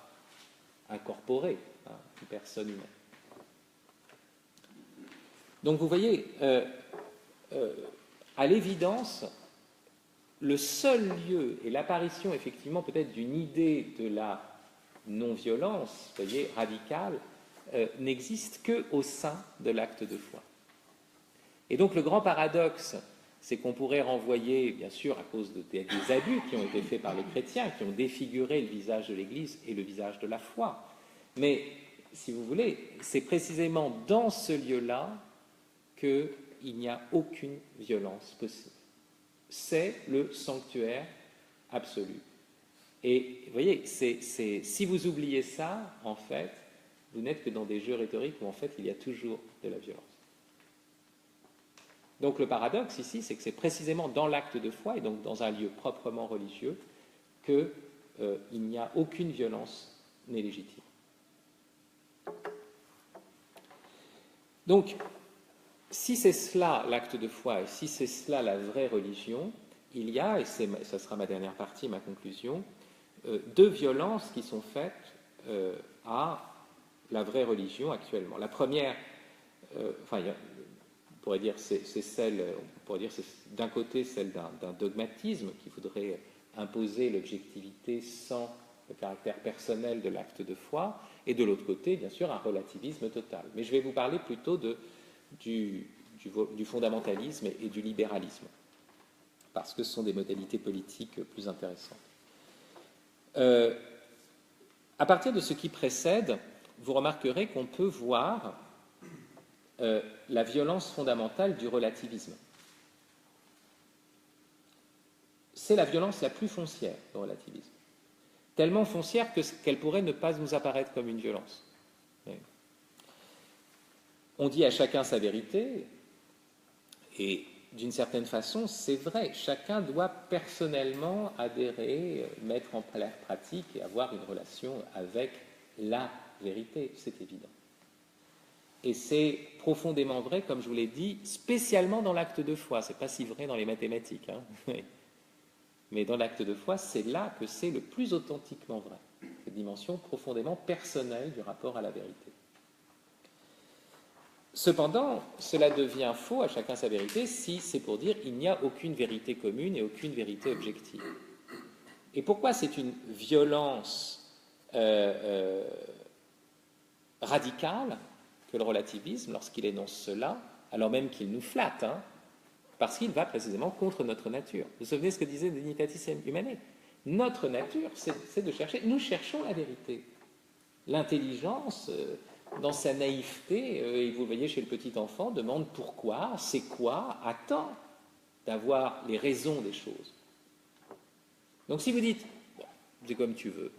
incorporée, une personne humaine. Donc vous voyez, à l'évidence, le seul lieu et l'apparition effectivement peut-être d'une idée de la non-violence, vous voyez, radicale, n'existe qu'au sein de l'acte de foi. Et donc le grand paradoxe, c'est qu'on pourrait renvoyer, bien sûr, à cause des abus qui ont été faits par les chrétiens, qui ont défiguré le visage de l'Église et le visage de la foi. Mais, si vous voulez, c'est précisément dans ce lieu-là qu'il n'y a aucune violence possible. C'est le sanctuaire absolu. Et vous voyez, si vous oubliez ça, en fait, vous n'êtes que dans des jeux rhétoriques où en fait il y a toujours de la violence. Donc le paradoxe ici, c'est que c'est précisément dans l'acte de foi, et donc dans un lieu proprement religieux, qu'il n'y a aucune violence n'est légitime. Donc, si c'est cela l'acte de foi, et si c'est cela la vraie religion, il y a, et ça sera ma dernière partie, ma conclusion, deux violences qui sont faites à la vraie religion actuellement. La première, on pourrait dire, c'est celle, on pourrait dire, c'est d'un côté celle d'un dogmatisme qui voudrait imposer l'objectivité sans le caractère personnel de l'acte de foi, et de l'autre côté, bien sûr, un relativisme total. Mais je vais vous parler plutôt du fondamentalisme et du libéralisme, parce que ce sont des modalités politiques plus intéressantes. À partir de ce qui précède, vous remarquerez qu'on peut voir la violence fondamentale du relativisme. C'est la violence la plus foncière, le relativisme. Tellement foncière qu'elle pourrait ne pas nous apparaître comme une violence. On dit à chacun sa vérité, et d'une certaine façon, c'est vrai, chacun doit personnellement adhérer, mettre en pratique et avoir une relation avec la vérité, c'est évident. Et c'est profondément vrai, comme je vous l'ai dit, spécialement dans l'acte de foi. Ce n'est pas si vrai dans les mathématiques, mais dans l'acte de foi, c'est là que c'est le plus authentiquement vrai, cette dimension profondément personnelle du rapport à la vérité. Cependant, cela devient faux, à chacun sa vérité, si c'est pour dire il n'y a aucune vérité commune et aucune vérité objective. Et pourquoi c'est une violence radicale que le relativisme, lorsqu'il énonce cela, alors même qu'il nous flatte, parce qu'il va précisément contre notre nature. Vous vous souvenez ce que disait Dignitatis Humanae? Notre nature, c'est de chercher, nous cherchons la vérité. L'intelligence, dans sa naïveté, et vous le voyez chez le petit enfant, demande pourquoi, c'est quoi, attend d'avoir les raisons des choses. Donc si vous dites, bon, c'est comme tu veux,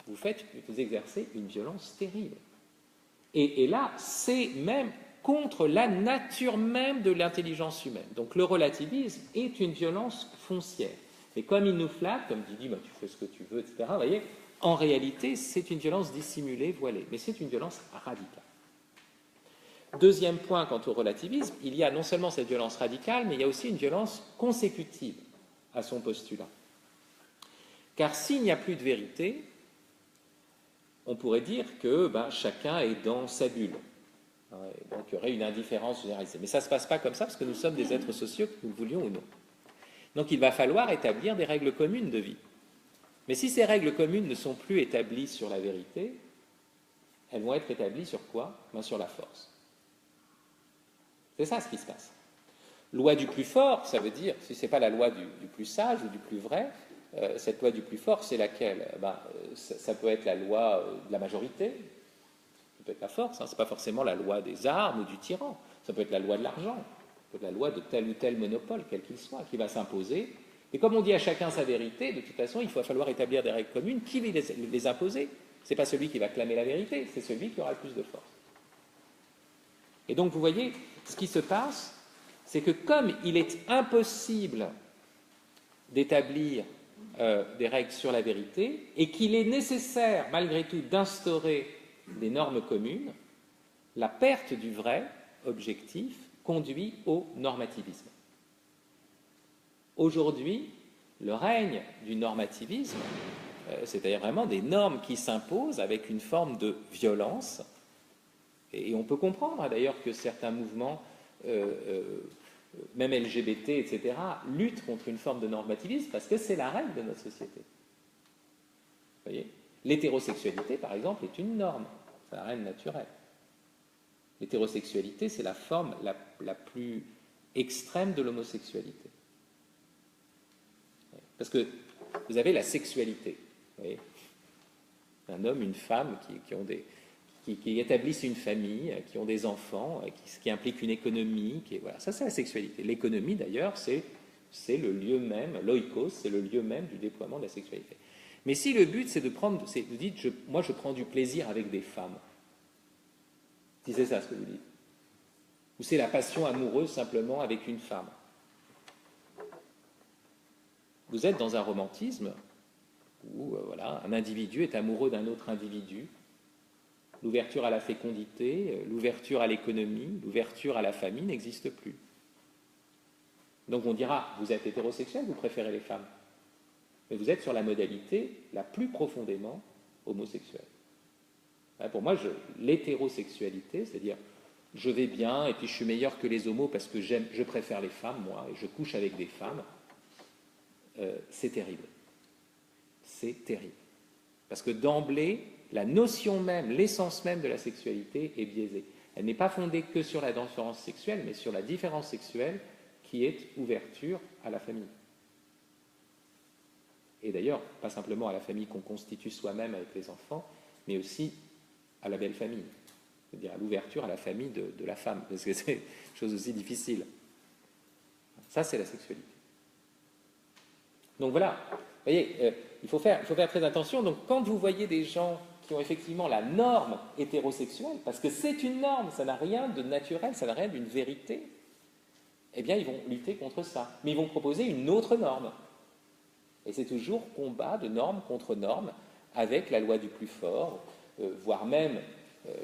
vous exercez une violence terrible. Et là, c'est même contre la nature même de l'intelligence humaine. Donc le relativisme est une violence foncière. Mais comme il nous flatte, comme il dit, tu fais ce que tu veux, etc., vous voyez, en réalité, c'est une violence dissimulée, voilée, mais c'est une violence radicale. Deuxième point quant au relativisme, il y a non seulement cette violence radicale, mais il y a aussi une violence consécutive à son postulat. Car s'il n'y a plus de vérité, on pourrait dire que chacun est dans sa bulle. Donc il y aurait une indifférence généralisée. Mais ça ne se passe pas comme ça, parce que nous sommes des êtres sociaux, que nous le voulions ou non. Donc il va falloir établir des règles communes de vie. Mais si ces règles communes ne sont plus établies sur la vérité, elles vont être établies sur quoi? Sur la force. C'est ça ce qui se passe. Loi du plus fort, ça veut dire, si ce n'est pas la loi du plus sage ou du plus vrai, cette loi du plus fort, c'est laquelle? Ça peut être la loi de la majorité, ça peut être la force, ce n'est pas forcément la loi des armes ou du tyran, ça peut être la loi de l'argent, ça peut être la loi de tel ou tel monopole, quel qu'il soit, qui va s'imposer. Et comme on dit à chacun sa vérité, de toute façon, il va falloir établir des règles communes. Qui va les imposer? Ce n'est pas celui qui va clamer la vérité, c'est celui qui aura le plus de force. Et donc, vous voyez, ce qui se passe, c'est que comme il est impossible d'établir des règles sur la vérité, et qu'il est nécessaire, malgré tout, d'instaurer des normes communes, la perte du vrai objectif conduit au normativisme. Aujourd'hui, le règne du normativisme, c'est-à-dire vraiment des normes qui s'imposent avec une forme de violence, et on peut comprendre d'ailleurs que certains mouvements, même LGBT, etc., luttent contre une forme de normativisme parce que c'est la règle de notre société. Vous voyez ? L'hétérosexualité, par exemple, est une norme, c'est la règle naturelle. L'hétérosexualité, c'est la forme la plus extrême de l'homosexualité. Parce que vous avez la sexualité, vous voyez, un homme, une femme qui ont qui établissent une famille, qui ont des enfants, qui implique une économie. Voilà. Ça, c'est la sexualité. L'économie, d'ailleurs, c'est le lieu même, l'oikos, c'est le lieu même du déploiement de la sexualité. Mais si le but, c'est de dire, moi, je prends du plaisir avec des femmes, si c'est ça ce que vous dites, ou c'est la passion amoureuse simplement avec une femme, vous êtes dans un romantisme où voilà, un individu est amoureux d'un autre individu. L'ouverture à la fécondité, l'ouverture à l'économie, l'ouverture à la famille n'existe plus. Donc on dira, vous êtes hétérosexuel, vous préférez les femmes. Mais vous êtes sur la modalité la plus profondément homosexuelle. Pour moi, l'hétérosexualité, c'est-à-dire je vais bien et puis je suis meilleur que les homos parce que je préfère les femmes, moi, et je couche avec des femmes, c'est terrible. C'est terrible. Parce que d'emblée, la notion même, l'essence même de la sexualité est biaisée. Elle n'est pas fondée que sur la différence sexuelle, mais sur la différence sexuelle qui est ouverture à la famille. Et d'ailleurs, pas simplement à la famille qu'on constitue soi-même avec les enfants, mais aussi à la belle famille, c'est-à-dire à l'ouverture à la famille de la femme, parce que c'est une chose aussi difficile. Ça, c'est la sexualité. Donc voilà, vous voyez, il faut faire très attention. Donc quand vous voyez des gens qui ont effectivement la norme hétérosexuelle, parce que c'est une norme, ça n'a rien de naturel, ça n'a rien d'une vérité, eh bien ils vont lutter contre ça. Mais ils vont proposer une autre norme. Et c'est toujours combat de norme contre norme, avec la loi du plus fort, voire même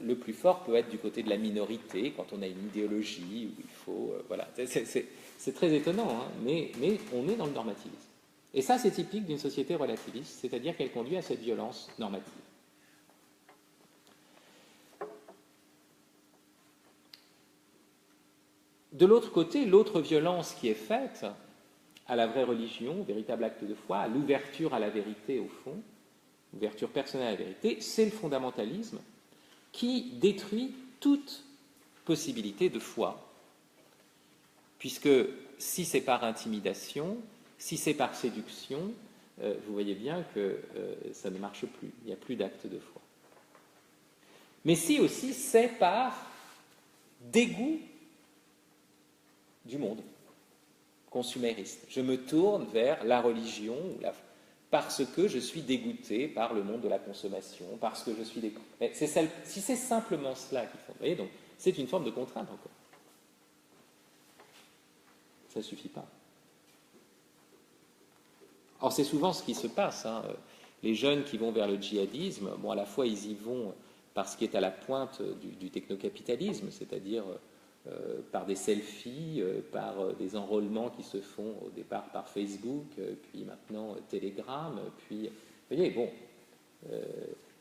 le plus fort peut être du côté de la minorité, quand on a une idéologie où il faut... voilà, c'est très étonnant, hein, mais on est dans le normativisme. Et ça, c'est typique d'une société relativiste, c'est-à-dire qu'elle conduit à cette violence normative. De l'autre côté, l'autre violence qui est faite à la vraie religion, au véritable acte de foi, à l'ouverture à la vérité au fond, l'ouverture personnelle à la vérité, c'est le fondamentalisme qui détruit toute possibilité de foi. Puisque si c'est par intimidation, si c'est par séduction, vous voyez bien que ça ne marche plus, il n'y a plus d'acte de foi. Mais si aussi c'est par dégoût du monde consumériste. Je me tourne vers la religion parce que je suis dégoûté par le monde de la consommation, parce que je suis dégoûté. Si c'est simplement cela qu'il faut, vous voyez, donc c'est une forme de contrainte encore. Ça ne suffit pas. Or, c'est souvent ce qui se passe. Hein. Les jeunes qui vont vers le djihadisme, bon, à la fois, ils y vont par ce qui est à la pointe du technocapitalisme, c'est-à-dire par des selfies, par des enrôlements qui se font au départ par Facebook, puis maintenant Telegram, puis, vous voyez, bon,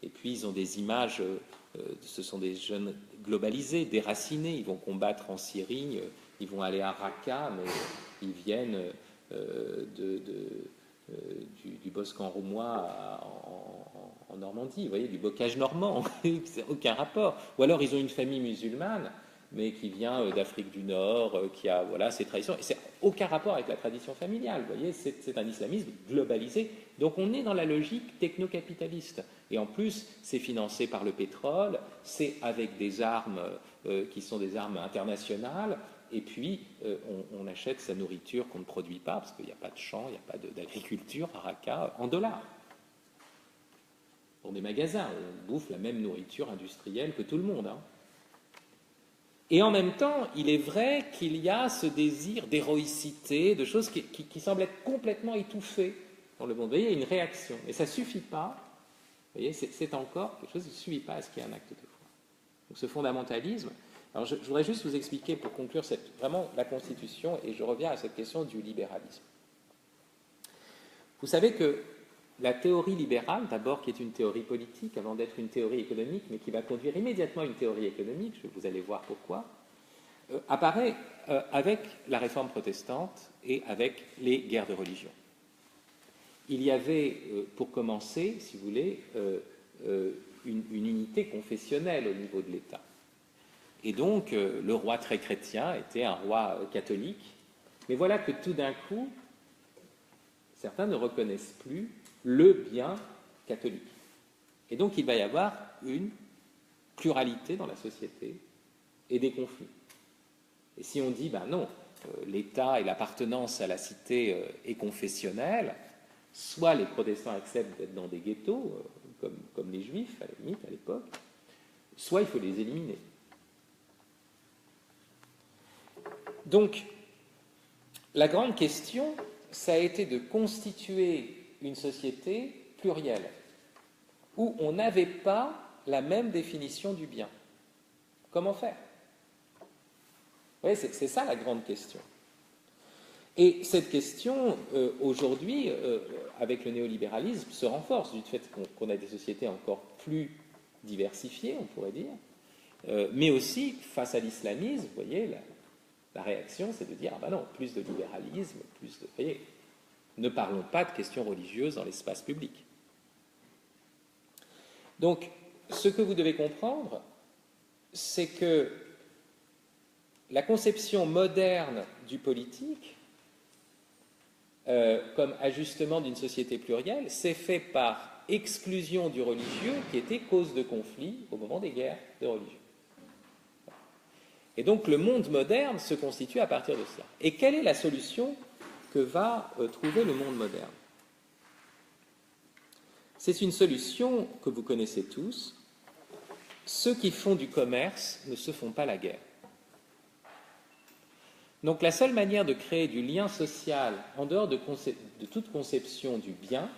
et puis ils ont des images, ce sont des jeunes globalisés, déracinés, ils vont combattre en Syrie, ils vont aller à Raqqa, mais ils viennent du Boscan roumois en Normandie, vous voyez, du bocage normand, aucun rapport. Ou alors ils ont une famille musulmane, mais qui vient d'Afrique du Nord, qui a voilà, ses traditions, et c'est aucun rapport avec la tradition familiale, vous voyez, c'est un islamisme globalisé. Donc on est dans la logique technocapitaliste. Et en plus, c'est financé par le pétrole, c'est avec des armes qui sont des armes internationales, et puis on achète sa nourriture qu'on ne produit pas, parce qu'il n'y a pas de champs, il n'y a pas d'agriculture à Raqqa, en dollars. Dans des magasins, on bouffe la même nourriture industrielle que tout le monde, hein. Et en même temps, il est vrai qu'il y a ce désir d'héroïcité, de choses qui semblent être complètement étouffées dans le monde. Vous voyez, il y a une réaction. Et ça ne suffit pas. Vous voyez, c'est encore quelque chose qui ne suffit pas à ce qu'il y ait un acte de foi. Donc ce fondamentalisme... Alors je voudrais juste vous expliquer, pour conclure, vraiment la Constitution, et je reviens à cette question du libéralisme. Vous savez que la théorie libérale, d'abord qui est une théorie politique, avant d'être une théorie économique, mais qui va conduire immédiatement à une théorie économique, vous allez voir pourquoi, apparaît avec la réforme protestante et avec les guerres de religion. Il y avait, pour commencer, si vous voulez, une unité confessionnelle au niveau de l'État. Et donc, le roi très chrétien était un roi catholique, mais voilà que tout d'un coup, certains ne reconnaissent plus le bien catholique. Et donc, il va y avoir une pluralité dans la société et des conflits. Et si on dit, ben non, l'État et l'appartenance à la cité est confessionnelle, soit les protestants acceptent d'être dans des ghettos, comme les juifs, à la limite, à l'époque, soit il faut les éliminer. Donc, la grande question, ça a été de constituer une société plurielle, où on n'avait pas la même définition du bien. Comment faire? Oui, c'est ça la grande question. Et cette question, aujourd'hui, avec le néolibéralisme, se renforce du fait qu'on a des sociétés encore plus diversifiées, on pourrait dire, mais aussi, face à l'islamisme, vous voyez, la réaction, c'est de dire, ah ben non, plus de libéralisme, plus de... Vous voyez, ne parlons pas de questions religieuses dans l'espace public. Donc, ce que vous devez comprendre, c'est que la conception moderne du politique, comme ajustement d'une société plurielle, s'est fait par exclusion du religieux qui était cause de conflit au moment des guerres de religion. Et donc le monde moderne se constitue à partir de cela. Et quelle est la solution que va trouver le monde moderne? C'est une solution que vous connaissez tous. Ceux qui font du commerce ne se font pas la guerre. Donc la seule manière de créer du lien social en dehors de toute conception du bien,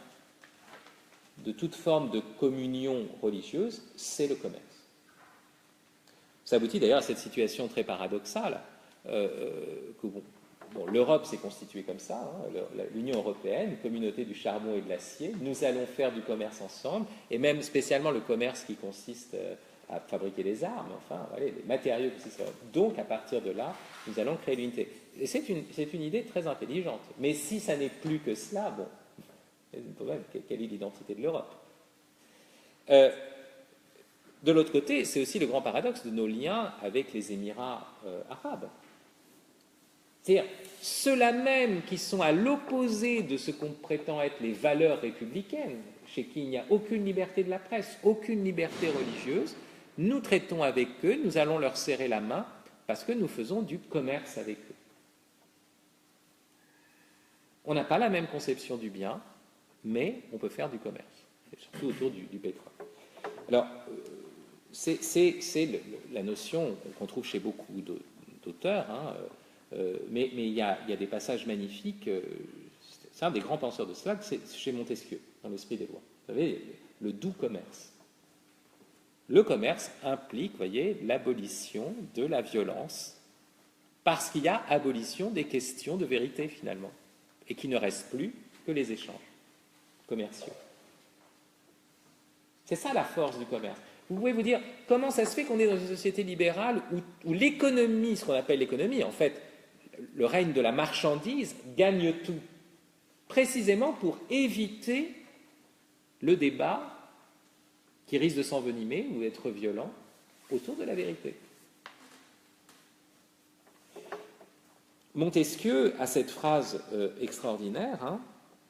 de toute forme de communion religieuse, c'est le commerce. Ça aboutit d'ailleurs à cette situation très paradoxale que l'Europe s'est constituée comme ça, hein, l'Union européenne, communauté du charbon et de l'acier, nous allons faire du commerce ensemble, et même spécialement le commerce qui consiste à fabriquer des armes, enfin, voilà, les matériaux qui sont... Donc, à partir de là, nous allons créer l'unité. Et c'est une idée très intelligente. Mais si ça n'est plus que cela, bon, quelle est l'identité de l'Europe? De l'autre côté, c'est aussi le grand paradoxe de nos liens avec les Émirats arabes. C'est-à-dire, ceux-là même qui sont à l'opposé de ce qu'on prétend être les valeurs républicaines, chez qui il n'y a aucune liberté de la presse, aucune liberté religieuse, nous traitons avec eux, nous allons leur serrer la main parce que nous faisons du commerce avec eux. On n'a pas la même conception du bien, mais on peut faire du commerce, surtout autour du pétrole. Alors, c'est la notion qu'on trouve chez beaucoup d'auteurs, hein, mais il y a des passages magnifiques. C'est un des grands penseurs de cela, c'est chez Montesquieu, dans l'Esprit des lois. Vous savez, le doux commerce. Le commerce implique, voyez, l'abolition de la violence, parce qu'il y a abolition des questions de vérité, finalement, et qu'il ne reste plus que les échanges commerciaux. C'est ça la force du commerce. Vous pouvez vous dire, comment ça se fait qu'on est dans une société libérale où l'économie, ce qu'on appelle l'économie, en fait, le règne de la marchandise, gagne tout, précisément pour éviter le débat qui risque de s'envenimer ou d'être violent autour de la vérité. Montesquieu a cette phrase extraordinaire, hein,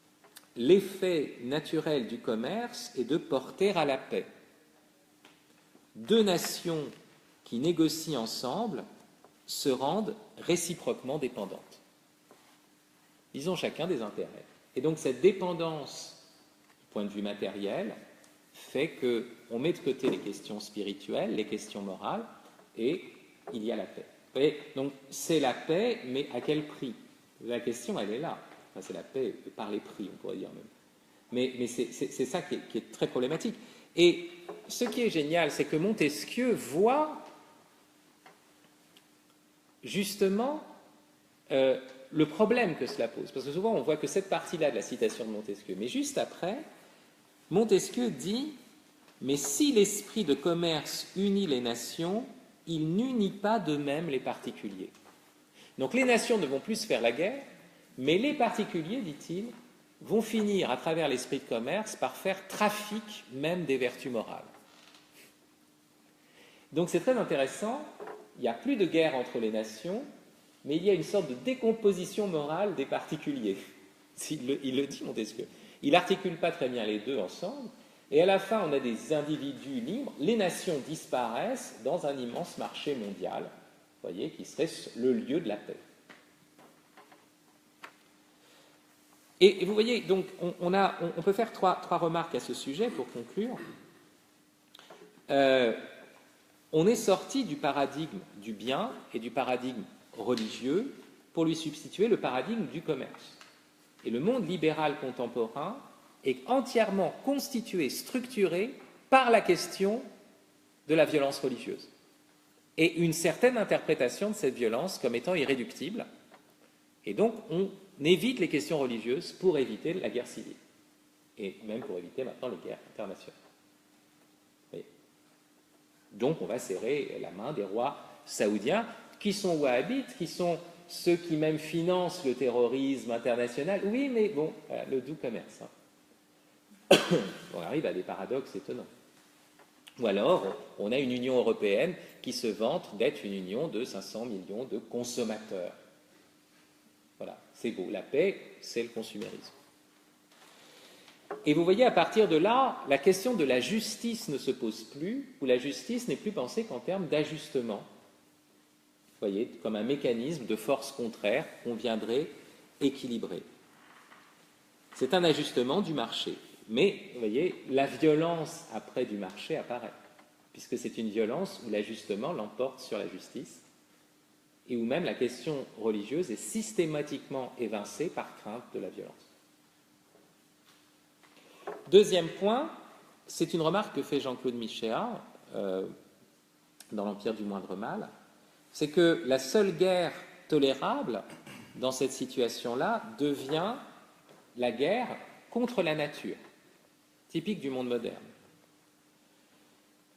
« L'effet naturel du commerce est de porter à la paix. Deux nations qui négocient ensemble se rendent réciproquement dépendantes. Ils ont chacun des intérêts. Et donc cette dépendance, du point de vue matériel, fait qu'on met de côté les questions spirituelles, les questions morales, et il y a la paix. Vous voyez, donc c'est la paix, mais à quel prix? La question, elle est là. Enfin, c'est la paix par les prix, on pourrait dire même. Mais c'est ça qui est très problématique. Et ce qui est génial, c'est que Montesquieu voit justement le problème que cela pose. Parce que souvent, on voit que cette partie-là de la citation de Montesquieu. Mais juste après, Montesquieu dit « Mais si l'esprit de commerce unit les nations, il n'unit pas de même les particuliers. » Donc les nations ne vont plus se faire la guerre, mais les particuliers, dit-il, vont finir, à travers l'esprit de commerce, par faire trafic même des vertus morales. Donc c'est très intéressant, il n'y a plus de guerre entre les nations, mais il y a une sorte de décomposition morale des particuliers. Il le dit, Montesquieu. Il n'articule pas très bien les deux ensemble, Et à la fin, on a des individus libres, les nations disparaissent dans un immense marché mondial, vous voyez, qui serait le lieu de la paix. Et vous voyez, donc, on peut faire trois remarques à ce sujet pour conclure. On est sorti du paradigme du bien et du paradigme religieux pour lui substituer le paradigme du commerce. Et le monde libéral contemporain est entièrement constitué, structuré par la question de la violence religieuse et une certaine interprétation de cette violence comme étant irréductible. Et donc, on évite les questions religieuses pour éviter la guerre civile et même pour éviter maintenant les guerres internationales. Et donc, on va serrer la main des rois saoudiens qui sont wahhabites, qui sont ceux qui même financent le terrorisme international. Oui, mais bon, voilà, le doux commerce. On arrive à des paradoxes étonnants. Ou alors, on a une Union européenne qui se vante d'être une union de 500 millions de consommateurs. Voilà, c'est beau. La paix, c'est le consumérisme. Et vous voyez, à partir de là, la question de la justice ne se pose plus, ou la justice n'est plus pensée qu'en termes d'ajustement. Vous voyez, comme un mécanisme de force contraire qu'on viendrait équilibrer. C'est un ajustement du marché. Mais, vous voyez, la violence après du marché apparaît, puisque c'est une violence où l'ajustement l'emporte sur la justice, et où même la question religieuse est systématiquement évincée par crainte de la violence. Deuxième point, c'est une remarque que fait Jean-Claude Michéa dans l'Empire du moindre mal, c'est que la seule guerre tolérable dans cette situation-là devient la guerre contre la nature, typique du monde moderne.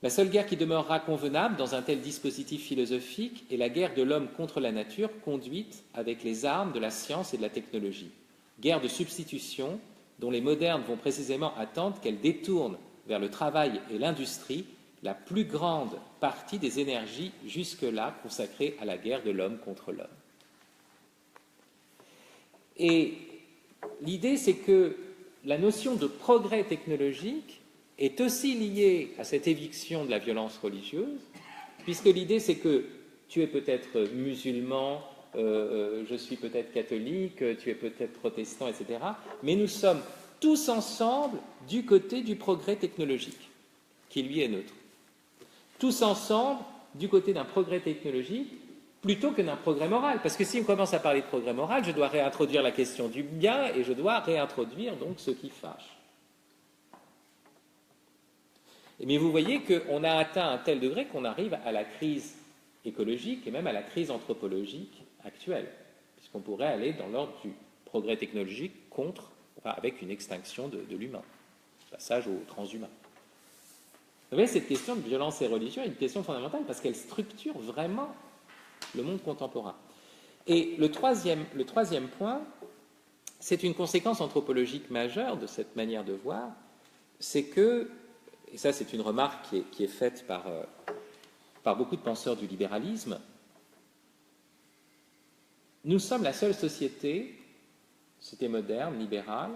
La seule guerre qui demeurera convenable dans un tel dispositif philosophique est la guerre de l'homme contre la nature conduite avec les armes de la science et de la technologie. Guerre de substitution dont les modernes vont précisément attendre qu'elle détourne vers le travail et l'industrie la plus grande partie des énergies jusque-là consacrées à la guerre de l'homme contre l'homme. Et l'idée, c'est que la notion de progrès technologique est aussi liée à cette éviction de la violence religieuse, puisque l'idée, c'est que tu es peut-être musulman, je suis peut-être catholique, tu es peut-être protestant, etc., mais nous sommes tous ensemble du côté du progrès technologique, qui lui est neutre. Tous ensemble du côté d'un progrès technologique plutôt que d'un progrès moral. Parce que si on commence à parler de progrès moral, je dois réintroduire la question du bien et je dois réintroduire donc ce qui fâche. Mais vous voyez qu'on a atteint un tel degré qu'on arrive à la crise écologique et même à la crise anthropologique actuelle, puisqu'on pourrait aller dans l'ordre du progrès technologique avec une extinction de l'humain, passage au transhumain. Vous voyez, cette question de violence et religion est une question fondamentale parce qu'elle structure vraiment le monde contemporain. Et le troisième point, c'est une conséquence anthropologique majeure de cette manière de voir, c'est que, et ça c'est une remarque qui est faite par beaucoup de penseurs du libéralisme, nous sommes la seule société moderne, libérale,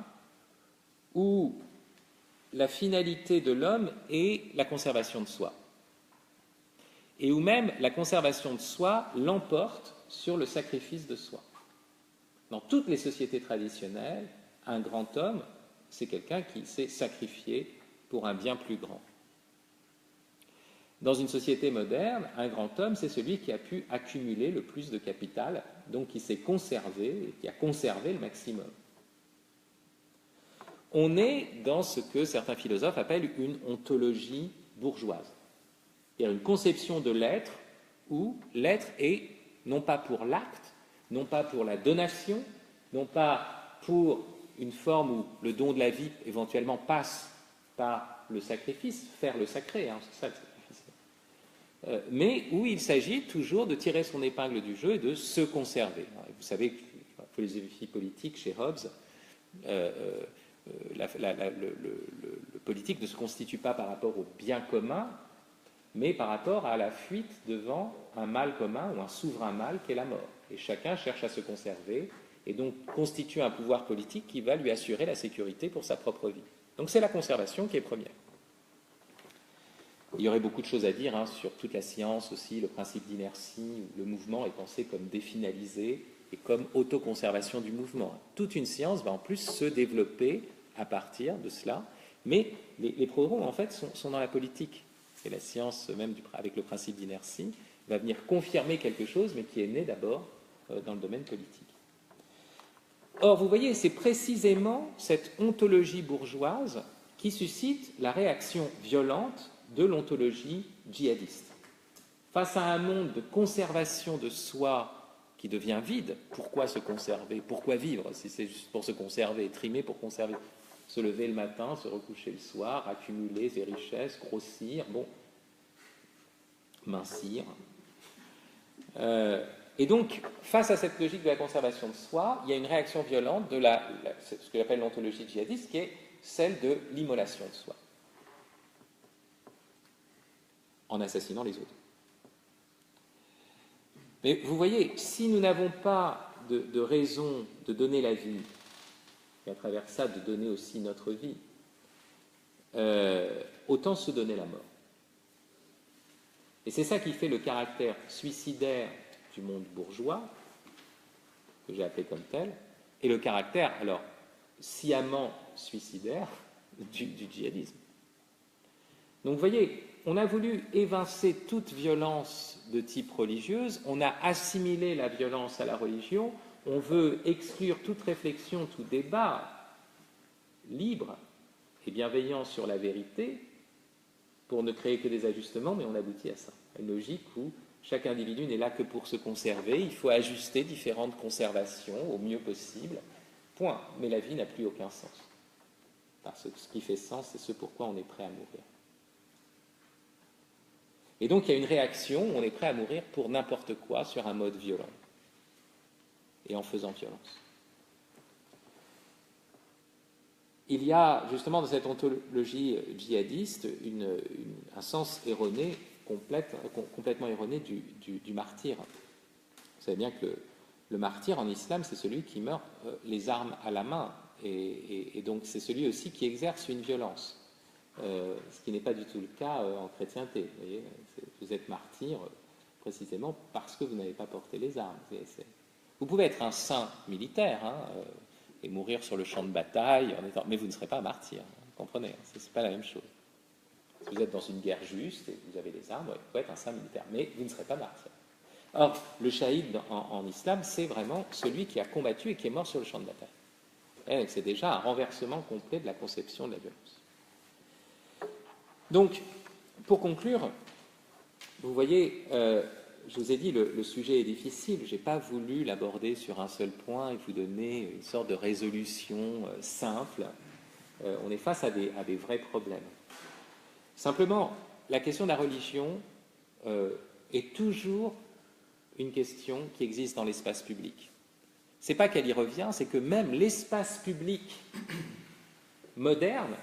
où la finalité de l'homme est la conservation de soi. Et où même la conservation de soi l'emporte sur le sacrifice de soi. Dans toutes les sociétés traditionnelles, un grand homme, c'est quelqu'un qui s'est sacrifié pour un bien plus grand. Dans une société moderne, un grand homme, c'est celui qui a pu accumuler le plus de capital, donc qui s'est conservé, et qui a conservé le maximum. On est dans ce que certains philosophes appellent une ontologie bourgeoise. C'est-à-dire une conception de l'être où l'être est non pas pour l'acte, non pas pour la donation, non pas pour une forme où le don de la vie éventuellement passe par le sacrifice, faire le sacré, c'est ça le sacrifice, mais où il s'agit toujours de tirer son épingle du jeu et de se conserver. Vous savez que la philosophie politique chez Hobbes, le politique ne se constitue pas par rapport au bien commun, mais par rapport à la fuite devant un mal commun ou un souverain mal qu'est la mort. Et chacun cherche à se conserver et donc constitue un pouvoir politique qui va lui assurer la sécurité pour sa propre vie. Donc c'est la conservation qui est première. Il y aurait beaucoup de choses à dire sur toute la science aussi, le principe d'inertie, où le mouvement est pensé comme définalisé et comme autoconservation du mouvement. Toute une science va en plus se développer à partir de cela, mais les progrès en fait sont dans la politique. Et la science, même avec le principe d'inertie, va venir confirmer quelque chose, mais qui est né d'abord dans le domaine politique. Or, vous voyez, c'est précisément cette ontologie bourgeoise qui suscite la réaction violente de l'ontologie djihadiste. Face à un monde de conservation de soi qui devient vide, pourquoi se conserver? Pourquoi vivre si c'est juste pour se conserver? Trimer pour conserver? Se lever le matin, se recoucher le soir, accumuler ses richesses, grossir, mincir. Et donc, face à cette logique de la conservation de soi, il y a une réaction violente de ce que j'appelle l'ontologie djihadiste, qui est celle de l'immolation de soi, en assassinant les autres. Mais vous voyez, si nous n'avons pas de raison de donner la vie, et à travers ça de donner aussi notre vie, autant se donner la mort. Et c'est ça qui fait le caractère suicidaire du monde bourgeois, que j'ai appelé comme tel, et le caractère, alors, sciemment suicidaire du djihadisme. Donc vous voyez, on a voulu évincer toute violence de type religieuse, on a assimilé la violence à la religion, on veut exclure toute réflexion, tout débat libre et bienveillant sur la vérité pour ne créer que des ajustements, mais on aboutit à ça, à une logique où chaque individu n'est là que pour se conserver, il faut ajuster différentes conservations au mieux possible, point. Mais la vie n'a plus aucun sens. Parce que ce qui fait sens, c'est ce pourquoi on est prêt à mourir. Et donc il y a une réaction, on est prêt à mourir pour n'importe quoi sur un mode violent, et en faisant violence. Il y a justement dans cette ontologie djihadiste un sens erroné, complètement erroné du martyr. Vous savez bien que le martyr en islam, c'est celui qui meurt les armes à la main, et donc c'est celui aussi qui exerce une violence, ce qui n'est pas du tout le cas en chrétienté. Vous voyez, vous êtes martyr précisément parce que vous n'avez pas porté les armes. Vous pouvez être un saint militaire, et mourir sur le champ de bataille, mais vous ne serez pas martyr, vous comprenez, ce n'est pas la même chose. Si vous êtes dans une guerre juste et vous avez les armes, vous pouvez être un saint militaire, mais vous ne serez pas martyr. Or, le shahid en islam, c'est vraiment celui qui a combattu et qui est mort sur le champ de bataille. Et c'est déjà un renversement complet de la conception de la violence. Donc, pour conclure, vous voyez, je vous ai dit, le sujet est difficile. Je n'ai pas voulu l'aborder sur un seul point et vous donner une sorte de résolution simple. On est face à des vrais problèmes. Simplement, la question de la religion est toujours une question qui existe dans l'espace public. Ce n'est pas qu'elle y revient, c'est que même l'espace public moderne,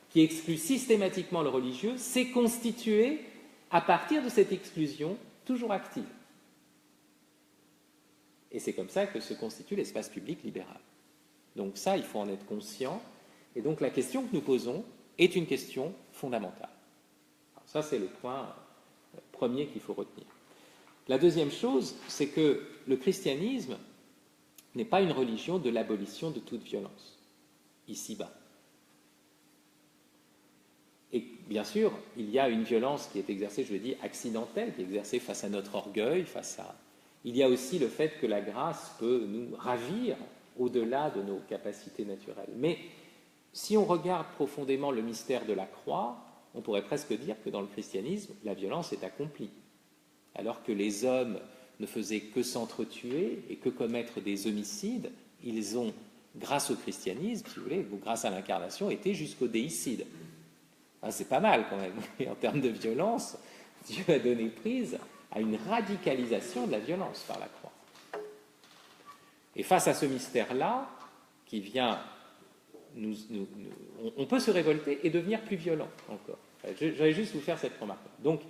qui exclut systématiquement le religieux, s'est constitué à partir de cette exclusion toujours active. Et c'est comme ça que se constitue l'espace public libéral. Donc ça, il faut en être conscient. Et donc la question que nous posons est une question fondamentale. Alors ça, c'est le point premier qu'il faut retenir. La deuxième chose, c'est que le christianisme n'est pas une religion de l'abolition de toute violence, ici-bas. Et bien sûr, il y a une violence qui est exercée, je le dis, accidentelle, qui est exercée face à notre orgueil, Il y a aussi le fait que la grâce peut nous ravir au-delà de nos capacités naturelles. Mais si on regarde profondément le mystère de la croix, on pourrait presque dire que dans le christianisme, la violence est accomplie. Alors que les hommes ne faisaient que s'entretuer et que commettre des homicides, ils ont, grâce au christianisme, si vous voulez, grâce à l'incarnation, été jusqu'au déicide. C'est pas mal quand même. Et en termes de violence, Dieu a donné prise à une radicalisation de la violence par la croix. Et face à ce mystère-là, qui vient, on peut se révolter et devenir plus violent encore. J'allais juste vous faire cette remarque. Donc,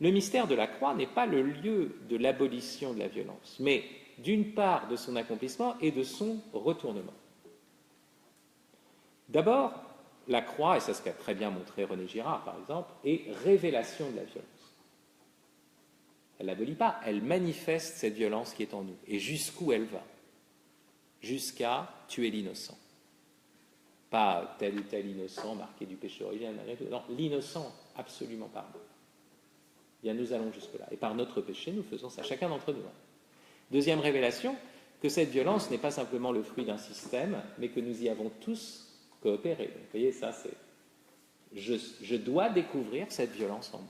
le mystère de la croix n'est pas le lieu de l'abolition de la violence, mais d'une part de son accomplissement et de son retournement. D'abord, la croix, et c'est ce qu'a très bien montré René Girard par exemple, est révélation de la violence. Elle n'abolit pas, elle manifeste cette violence qui est en nous. Et jusqu'où elle va? Jusqu'à tuer l'innocent. Pas tel ou tel innocent marqué du péché originel, non, l'innocent absolument pardon. Bien, nous allons jusque-là. Et par notre péché, nous faisons ça, chacun d'entre nous. Deuxième révélation, que cette violence n'est pas simplement le fruit d'un système, mais que nous y avons tous coopéré. Donc, vous voyez, ça c'est... Je dois découvrir cette violence en moi.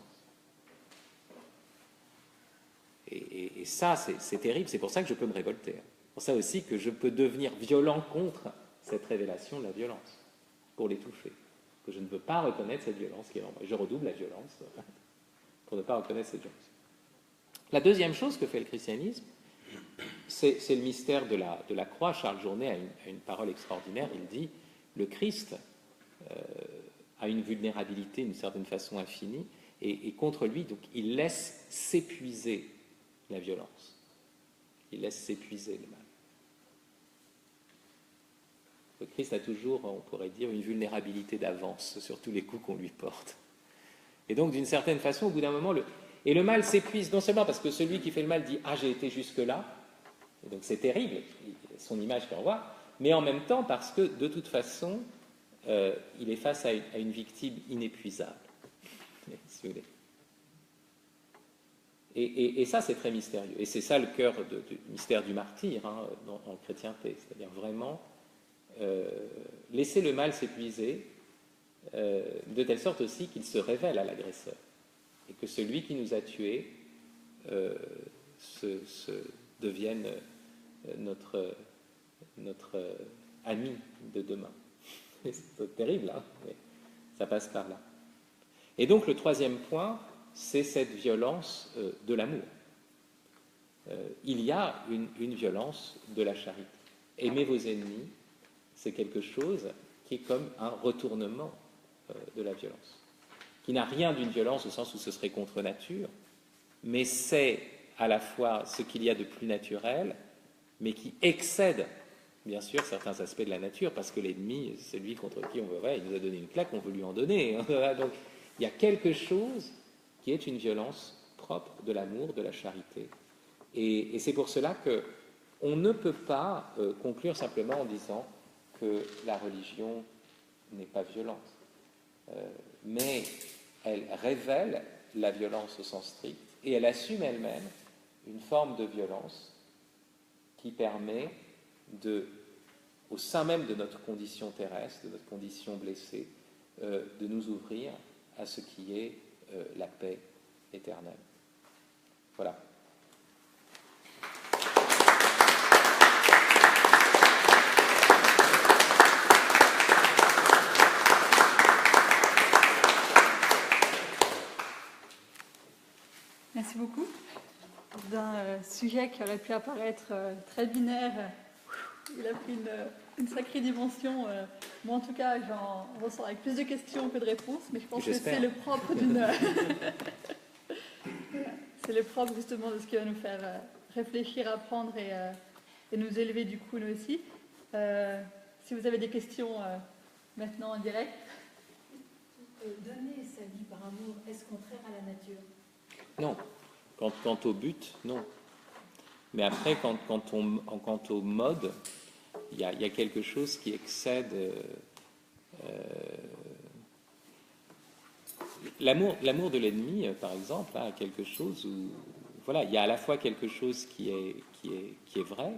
Et ça, c'est terrible. C'est pour ça que je peux me révolter. C'est pour ça aussi que je peux devenir violent contre cette révélation de la violence, pour l'étouffer. Que je ne veux pas reconnaître cette violence qui est en moi. Et je redouble la violence pour ne pas reconnaître cette violence. La deuxième chose que fait le christianisme, c'est le mystère de la croix. Charles Journet a une parole extraordinaire. Il dit, le Christ a une vulnérabilité, d'une certaine façon infinie, et contre lui, donc, il laisse s'épuiser la violence. Il laisse s'épuiser le mal. Le Christ a toujours, on pourrait dire, une vulnérabilité d'avance sur tous les coups qu'on lui porte. Et donc, d'une certaine façon, au bout d'un moment, le mal s'épuise, non seulement parce que celui qui fait le mal dit « Ah, j'ai été jusque-là », et donc c'est terrible, son image qu'on voit, mais en même temps parce que, de toute façon, il est face à une victime inépuisable, si vous voulez. Et ça, c'est très mystérieux. Et c'est ça le cœur du mystère du martyr en chrétienté, c'est-à-dire vraiment laisser le mal s'épuiser de telle sorte aussi qu'il se révèle à l'agresseur. Et que celui qui nous a tués devienne notre ami de demain. C'est terrible, hein, mais ça passe par là. Et donc le troisième point, c'est cette violence de l'amour. Il y a une violence de la charité. Aimez vos ennemis, c'est quelque chose qui est comme un retournement de la violence, qui n'a rien d'une violence au sens où ce serait contre nature, mais c'est à la fois ce qu'il y a de plus naturel, mais qui excède, bien sûr, certains aspects de la nature, parce que l'ennemi, c'est celui contre qui on veut, ouais, il nous a donné une claque, on veut lui en donner. Donc, il y a quelque chose qui est une violence propre de l'amour, de la charité. Et c'est pour cela qu'on ne peut pas conclure simplement en disant que la religion n'est pas violente. Mais elle révèle la violence au sens strict et elle assume elle-même une forme de violence qui permet au sein même de notre condition terrestre, de notre condition blessée, de nous ouvrir à ce qui est la paix éternelle. Voilà. Merci beaucoup. D'un sujet qui aurait pu apparaître très binaire, il a pris une sacrée dimension. Moi, en tout cas, j'en ressens avec plus de questions que de réponses, mais je pense que c'est le propre c'est le propre justement de ce qui va nous faire réfléchir, apprendre et nous élever du coup nous aussi. Si vous avez des questions maintenant en direct. Donner sa vie par amour, est-ce contraire à la nature? Non. Quant au but, non. Mais après, quant au mode, il y a quelque chose qui excède l'amour de l'ennemi, par exemple, a quelque chose où, voilà, il y a à la fois quelque chose qui est vrai.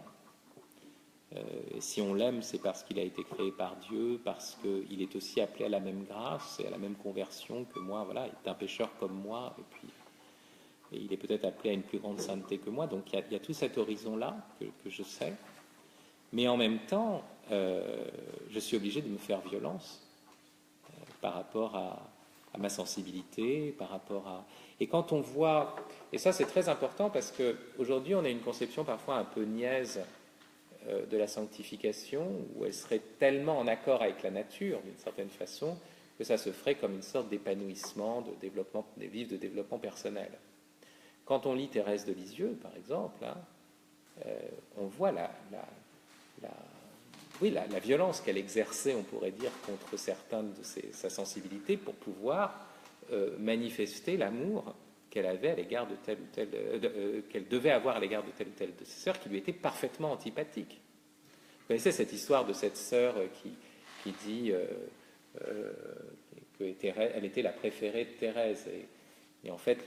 Si on l'aime, c'est parce qu'il a été créé par Dieu, parce qu'il est aussi appelé à la même grâce et à la même conversion que moi. Voilà, il est un pécheur comme moi, et il est peut-être appelé à une plus grande sainteté que moi. Donc il y a tout cet horizon-là que je sais. Mais en même temps, je suis obligé de me faire violence par rapport à ma sensibilité, par rapport à... Et quand on voit... Et ça, c'est très important parce qu'aujourd'hui, on a une conception parfois un peu niaise de la sanctification, où elle serait tellement en accord avec la nature, d'une certaine façon, que ça se ferait comme une sorte d'épanouissement, de développement, de développement personnel. Quand on lit Thérèse de Lisieux, par exemple, on voit oui, la violence qu'elle exerçait, on pourrait dire, contre certains de sa sensibilité pour pouvoir manifester l'amour qu'elle avait à l'égard de tel ou tel, qu'elle devait avoir à l'égard de telle ou telle de ses sœurs qui lui était parfaitement antipathique. Vous connaissez cette histoire de cette sœur qui dit qu'elle était la préférée de Thérèse. Et en fait,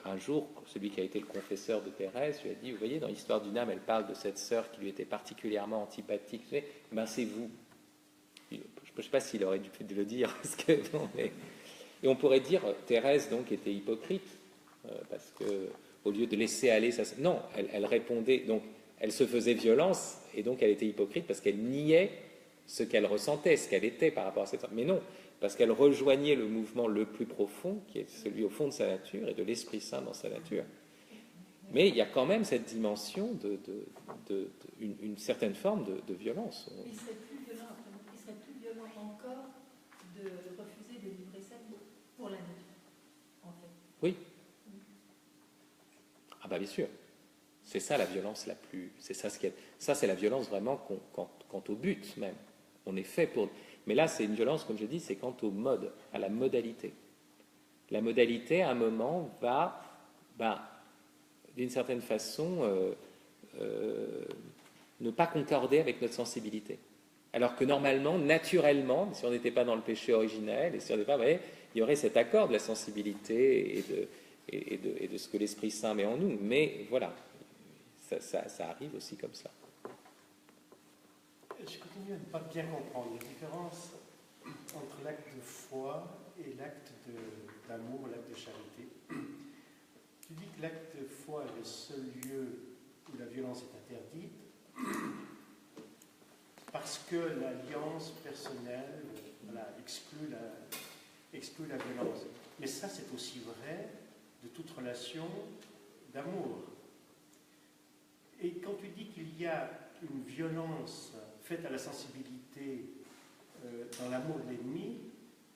un jour, celui qui a été le confesseur de Thérèse lui a dit, vous voyez, dans l'histoire d'une âme, elle parle de cette sœur qui lui était particulièrement antipathique. Eh ben, c'est vous. Je ne sais pas s'il aurait dû le dire. Parce que, non, mais... Et on pourrait dire, Thérèse, donc, était hypocrite. Parce que, au lieu de laisser aller sa... Non, elle répondait... Donc, elle se faisait violence, et donc elle était hypocrite parce qu'elle niait ce qu'elle ressentait, ce qu'elle était par rapport à cette... Mais non, parce qu'elle rejoignait le mouvement le plus profond, qui est celui au fond de sa nature, et de l'Esprit Saint dans sa nature. Mais il y a quand même cette dimension une certaine forme de violence. Il serait plus violent encore de refuser de livrer sa vie pour la nature, en fait. Oui. Ah bah bien sûr. C'est ça la violence la plus... C'est ça, ça c'est la violence vraiment quant au but même. On est fait pour... Mais là, c'est une violence, comme je dis, c'est quant au mode, à la modalité. La modalité, à un moment, va, d'une certaine façon, ne pas concorder avec notre sensibilité. Alors que normalement, naturellement, si on n'était pas dans le péché originel, et si on n'était pas, vous voyez, il y aurait cet accord de la sensibilité et de ce que l'Esprit Saint met en nous. Mais voilà, ça arrive aussi comme ça. Je continue à ne pas bien comprendre la différence entre l'acte de foi et l'acte d'amour, l'acte de charité. Tu dis que l'acte de foi est le seul lieu où la violence est interdite parce que l'alliance personnelle exclut la violence. Mais ça, c'est aussi vrai de toute relation d'amour. Et quand tu dis qu'il y a une violence faite à la sensibilité dans l'amour de l'ennemi,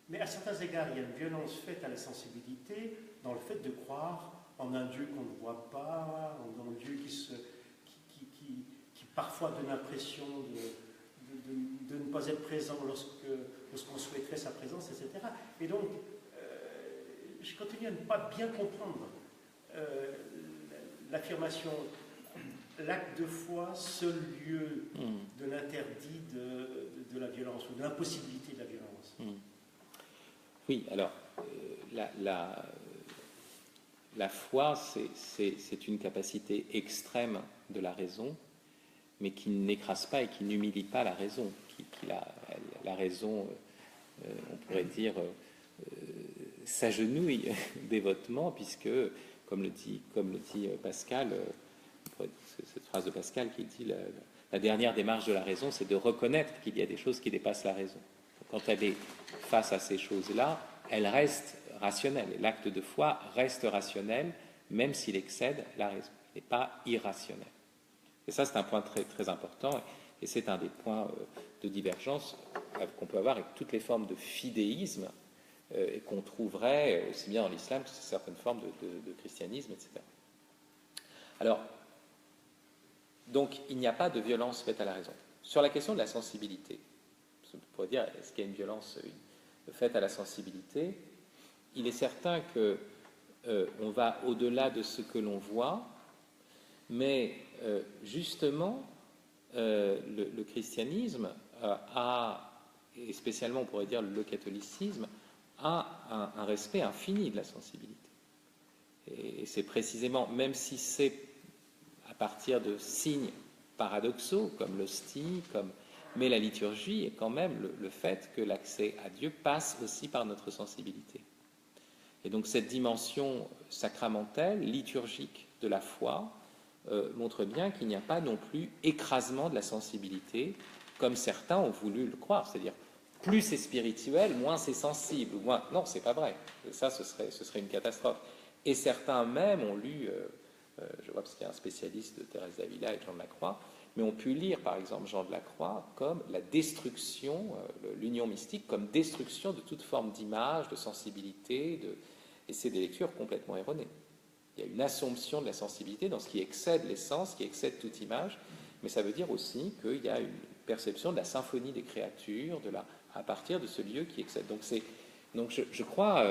mais à certains égards, il y a une violence faite à la sensibilité dans le fait de croire en un Dieu qu'on ne voit pas, en un Dieu qui parfois donne l'impression de ne pas être présent lorsqu'on souhaiterait sa présence, etc. Et donc, je continue à ne pas bien comprendre l'affirmation. L'acte de foi, seul lieu de l'interdit de la violence ou de l'impossibilité de la violence. Oui, alors, la foi, c'est une capacité extrême de la raison, mais qui n'écrase pas et qui n'humilie pas la raison. La raison, on pourrait dire, s'agenouille dévotement, puisque, comme le dit Pascal, cette phrase de Pascal qui dit la dernière démarche de la raison, c'est de reconnaître qu'il y a des choses qui dépassent la raison. Donc, quand elle est face à ces choses-là, elle reste rationnelle. Et l'acte de foi reste rationnel, même s'il excède la raison. Il n'est pas irrationnel. Et ça, c'est un point très, très important, et c'est un des points de divergence qu'on peut avoir avec toutes les formes de fidéisme et qu'on trouverait aussi bien dans l'islam que dans certaines formes de christianisme, etc. Alors, donc, il n'y a pas de violence faite à la raison. Sur la question de la sensibilité, on pourrait dire, est-ce qu'il y a une violence faite à la sensibilité? Il est certain qu'on va au-delà de ce que l'on voit, mais justement, le christianisme et spécialement, on pourrait dire, le catholicisme, a un respect infini de la sensibilité. Et c'est précisément, même si c'est à partir de signes paradoxaux, comme l'hostie, mais la liturgie est quand même le fait que l'accès à Dieu passe aussi par notre sensibilité. Et donc cette dimension sacramentelle, liturgique de la foi, montre bien qu'il n'y a pas non plus écrasement de la sensibilité, comme certains ont voulu le croire, c'est-à-dire plus c'est spirituel, moins c'est sensible. Non, c'est pas vrai. Ça, ce serait une catastrophe. Et certains même ont lu, je vois parce qu'il y a un spécialiste de Thérèse d'Avila et Jean de la Croix, mais ont pu lire par exemple Jean de la Croix comme la destruction, l'union mystique comme destruction de toute forme d'image, de sensibilité, et c'est des lectures complètement erronées. Il y a une assomption de la sensibilité dans ce qui excède l'essence, qui excède toute image, mais ça veut dire aussi qu'il y a perception de la symphonie des créatures, à partir de ce lieu qui excède. Donc je crois,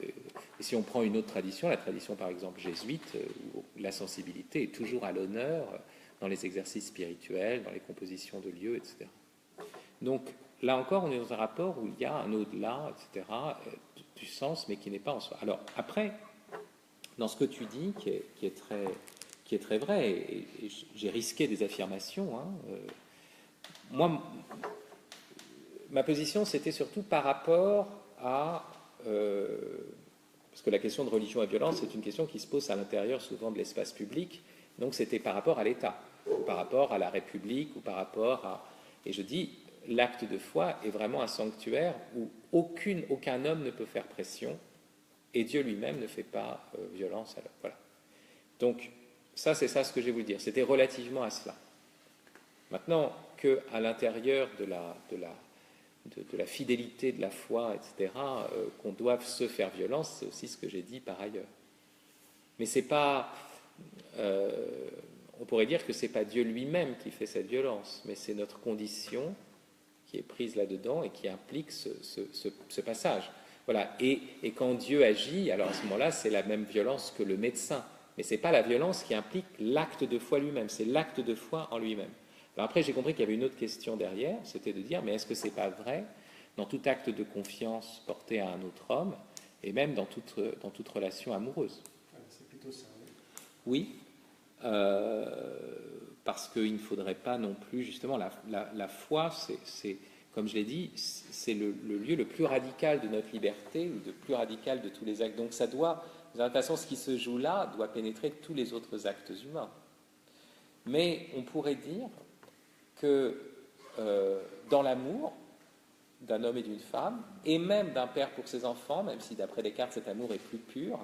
et si on prend une autre tradition, la tradition par exemple jésuite, où la sensibilité est toujours à l'honneur dans les exercices spirituels, dans les compositions de lieux, etc. Donc là encore, on est dans un rapport où il y a un au-delà, etc., du sens, mais qui n'est pas en soi. Alors après, dans ce que tu dis, qui est très vrai, et j'ai risqué des affirmations, hein, moi, ma position, c'était surtout par rapport à... parce que la question de religion et violence, c'est une question qui se pose à l'intérieur souvent de l'espace public, donc c'était par rapport à l'État, ou par rapport à la République, ou par rapport à... Et je dis, l'acte de foi est vraiment un sanctuaire où aucun homme ne peut faire pression, et Dieu lui-même ne fait pas violence. Alors, voilà. Donc, ça, c'est ça ce que je vais vous dire. C'était relativement à cela. Maintenant, qu'à l'intérieur de la fidélité de la foi, etc., qu'on doive se faire violence, c'est aussi ce que j'ai dit par ailleurs. Mais c'est pas... on pourrait dire que c'est pas Dieu lui-même qui fait cette violence, mais c'est notre condition qui est prise là-dedans et qui implique ce passage. Voilà. Et quand Dieu agit, alors à ce moment-là, c'est la même violence que le médecin. Mais ce n'est pas la violence qui implique l'acte de foi lui-même, c'est l'acte de foi en lui-même. Alors après, j'ai compris qu'il y avait une autre question derrière, c'était de dire, mais est-ce que ce n'est pas vrai dans tout acte de confiance porté à un autre homme, et même dans toute relation amoureuse? C'est plutôt ça, oui. Oui, parce qu'il ne faudrait pas non plus, justement, la foi, c'est comme je l'ai dit, c'est le lieu le plus radical de notre liberté, ou le plus radical de tous les actes. Donc ça doit, de toute façon, ce qui se joue là doit pénétrer tous les autres actes humains. Mais on pourrait dire que dans l'amour d'un homme et d'une femme, et même d'un père pour ses enfants, même si d'après Descartes cet amour est plus pur,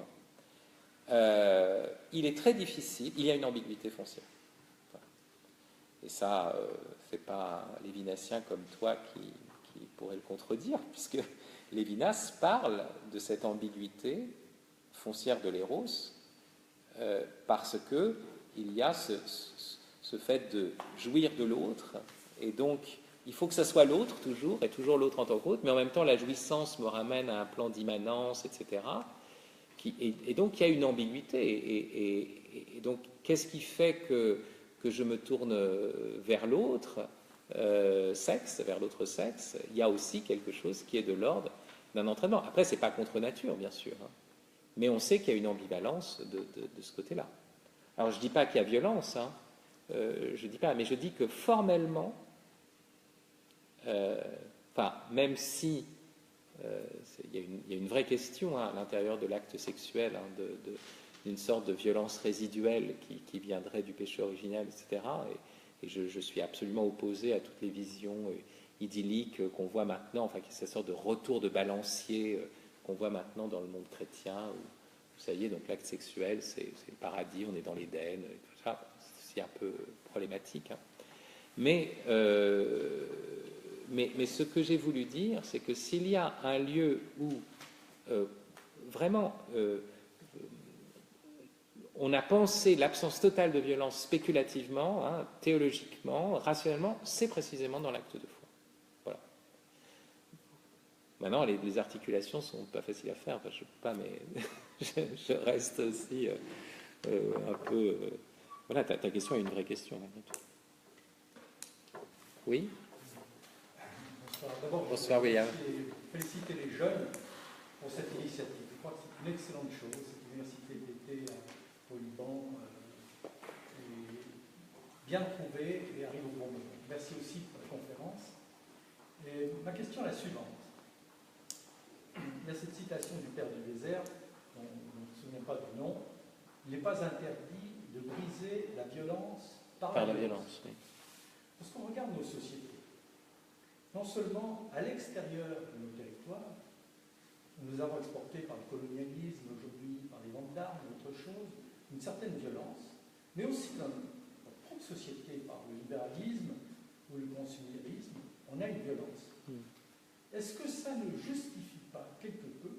il est très difficile, il y a une ambiguïté foncière. Et ça, c'est pas Lévinassien comme toi qui pourrait le contredire, puisque Lévinas parle de cette ambiguïté foncière de l'éros, parce que il y a ce fait de jouir de l'autre, et donc il faut que ça soit l'autre toujours, et toujours l'autre en tant qu'autre, mais en même temps la jouissance me ramène à un plan d'immanence, etc. Et donc il y a une ambiguïté, et donc qu'est-ce qui fait que je me tourne vers l'autre sexe, vers l'autre sexe? Il y a aussi quelque chose qui est de l'ordre d'un entraînement. Après, c'est pas contre nature, bien sûr, hein, mais on sait qu'il y a une ambivalence de ce côté-là. Alors, je dis pas qu'il y a violence, hein, je dis pas, mais je dis que formellement, même si il y a une vraie question, hein, à l'intérieur de l'acte sexuel, hein, d'une sorte de violence résiduelle qui viendrait du péché originel, etc. Et je suis absolument opposé à toutes les visions idylliques qu'on voit maintenant, enfin, cette sorte de retour de balancier qu'on voit maintenant dans le monde chrétien, où, ça y est, donc l'acte sexuel, c'est le paradis, on est dans l'Éden, et tout ça, c'est un peu problématique. Hein. Mais ce que j'ai voulu dire, c'est que s'il y a un lieu où vraiment on a pensé l'absence totale de violence spéculativement, hein, théologiquement, rationnellement, c'est précisément dans l'acte de foi. Voilà. Maintenant, les articulations ne sont pas faciles à faire, enfin, je ne peux pas, mais je reste aussi un peu... voilà, ta question est une vraie question. Oui? Bonsoir. D'abord, bonsoir, William. Féliciter les jeunes pour cette initiative. Je crois que c'est une excellente chose. Cette université d'été au Liban est bien trouvée et arrive au bon moment. Merci aussi pour la conférence. Et ma question est la suivante. Il y a cette citation du Père du désert, dont je ne me souviens pas du nom. Il n'est pas interdit de briser la violence par la violence. Oui. Parce qu'on regarde nos sociétés, non seulement à l'extérieur de nos territoires, nous avons exporté par le colonialisme, aujourd'hui par les ventes d'armes, autre chose, une certaine violence, mais aussi dans notre propre société, par le libéralisme ou le consumérisme, on a une violence. Est-ce que ça ne justifie pas quelque peu,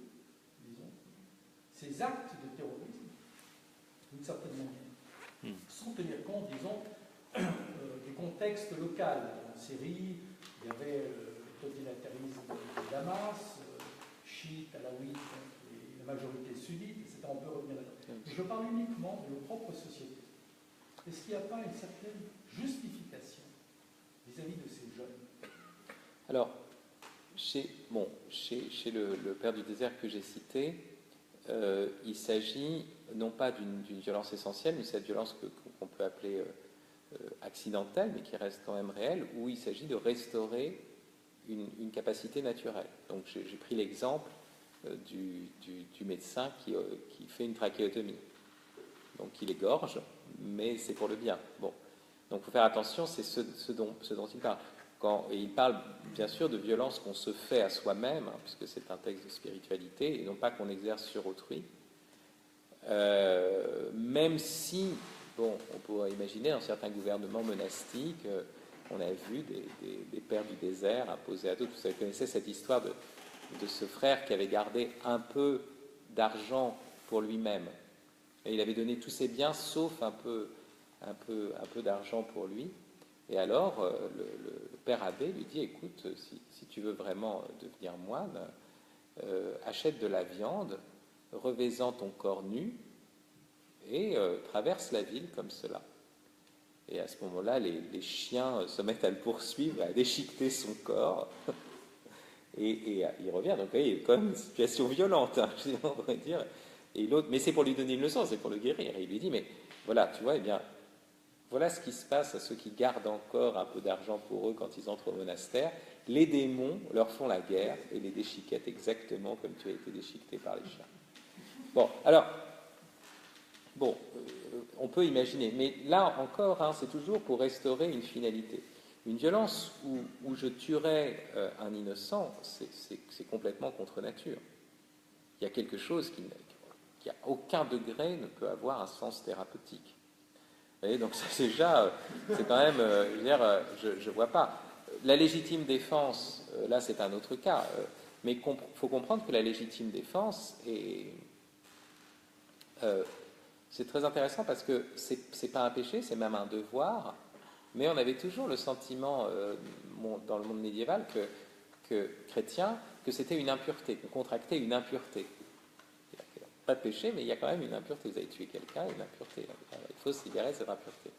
disons, ces actes de terrorisme, d'une certaine manière, sans tenir compte, disons, du contexte local? Syrie, il y avait le totalitarisme de Damas, chiites, alaouites, et la majorité sunnite, etc. On peut revenir là-dedans. Je parle uniquement de nos propres sociétés. Est-ce qu'il n'y a pas une certaine justification vis-à-vis de ces jeunes? Alors, chez le père du désert que j'ai cité, il s'agit non pas d'une violence essentielle, mais cette violence qu'on peut appeler accidentelle, mais qui reste quand même réelle, où il s'agit de restaurer une capacité naturelle. Donc j'ai pris l'exemple du médecin qui fait une trachéotomie. Donc il égorge, mais c'est pour le bien. Bon. Donc il faut faire attention, c'est ce dont il parle. Et il parle bien sûr de violence qu'on se fait à soi-même, hein, puisque c'est un texte de spiritualité, et non pas qu'on exerce sur autrui. Même si, bon, on pourrait imaginer dans certains gouvernements monastiques, on a vu des pères du désert imposés à d'autres. Vous connaissez cette histoire de ce frère qui avait gardé un peu d'argent pour lui-même. Et il avait donné tous ses biens, sauf un peu d'argent pour lui. Et alors, le père abbé lui dit, écoute, si tu veux vraiment devenir moine, achète de la viande, revêt-en ton corps nu, et traverse la ville comme cela. Et à ce moment-là, les chiens se mettent à le poursuivre, à déchiqueter son corps, et il revient. Donc, vous voyez, il y a quand même une situation violente, hein, on pourrait dire. Et l'autre, mais c'est pour lui donner une leçon, c'est pour le guérir. Et il lui dit, mais voilà, tu vois, eh bien, voilà ce qui se passe à ceux qui gardent encore un peu d'argent pour eux quand ils entrent au monastère. Les démons leur font la guerre et les déchiquettent exactement comme tu as été déchiqueté par les chiens. Bon, alors, on peut imaginer, mais là encore, hein, c'est toujours pour restaurer une finalité. Une violence où je tuerais un innocent, c'est complètement contre nature. Il y a quelque chose qui à aucun degré ne peut avoir un sens thérapeutique. Vous voyez, donc ça, déjà, c'est quand même, je veux dire, je vois pas. La légitime défense, là c'est un autre cas, mais il faut comprendre que la légitime défense c'est très intéressant parce que c'est pas un péché, c'est même un devoir, mais on avait toujours le sentiment dans le monde médiéval chrétien que c'était une impureté, qu'on contractait une impureté. Pas de péché, mais il y a quand même une impureté. Vous avez tué quelqu'un, une impureté. Il faut se libérer de cette impureté.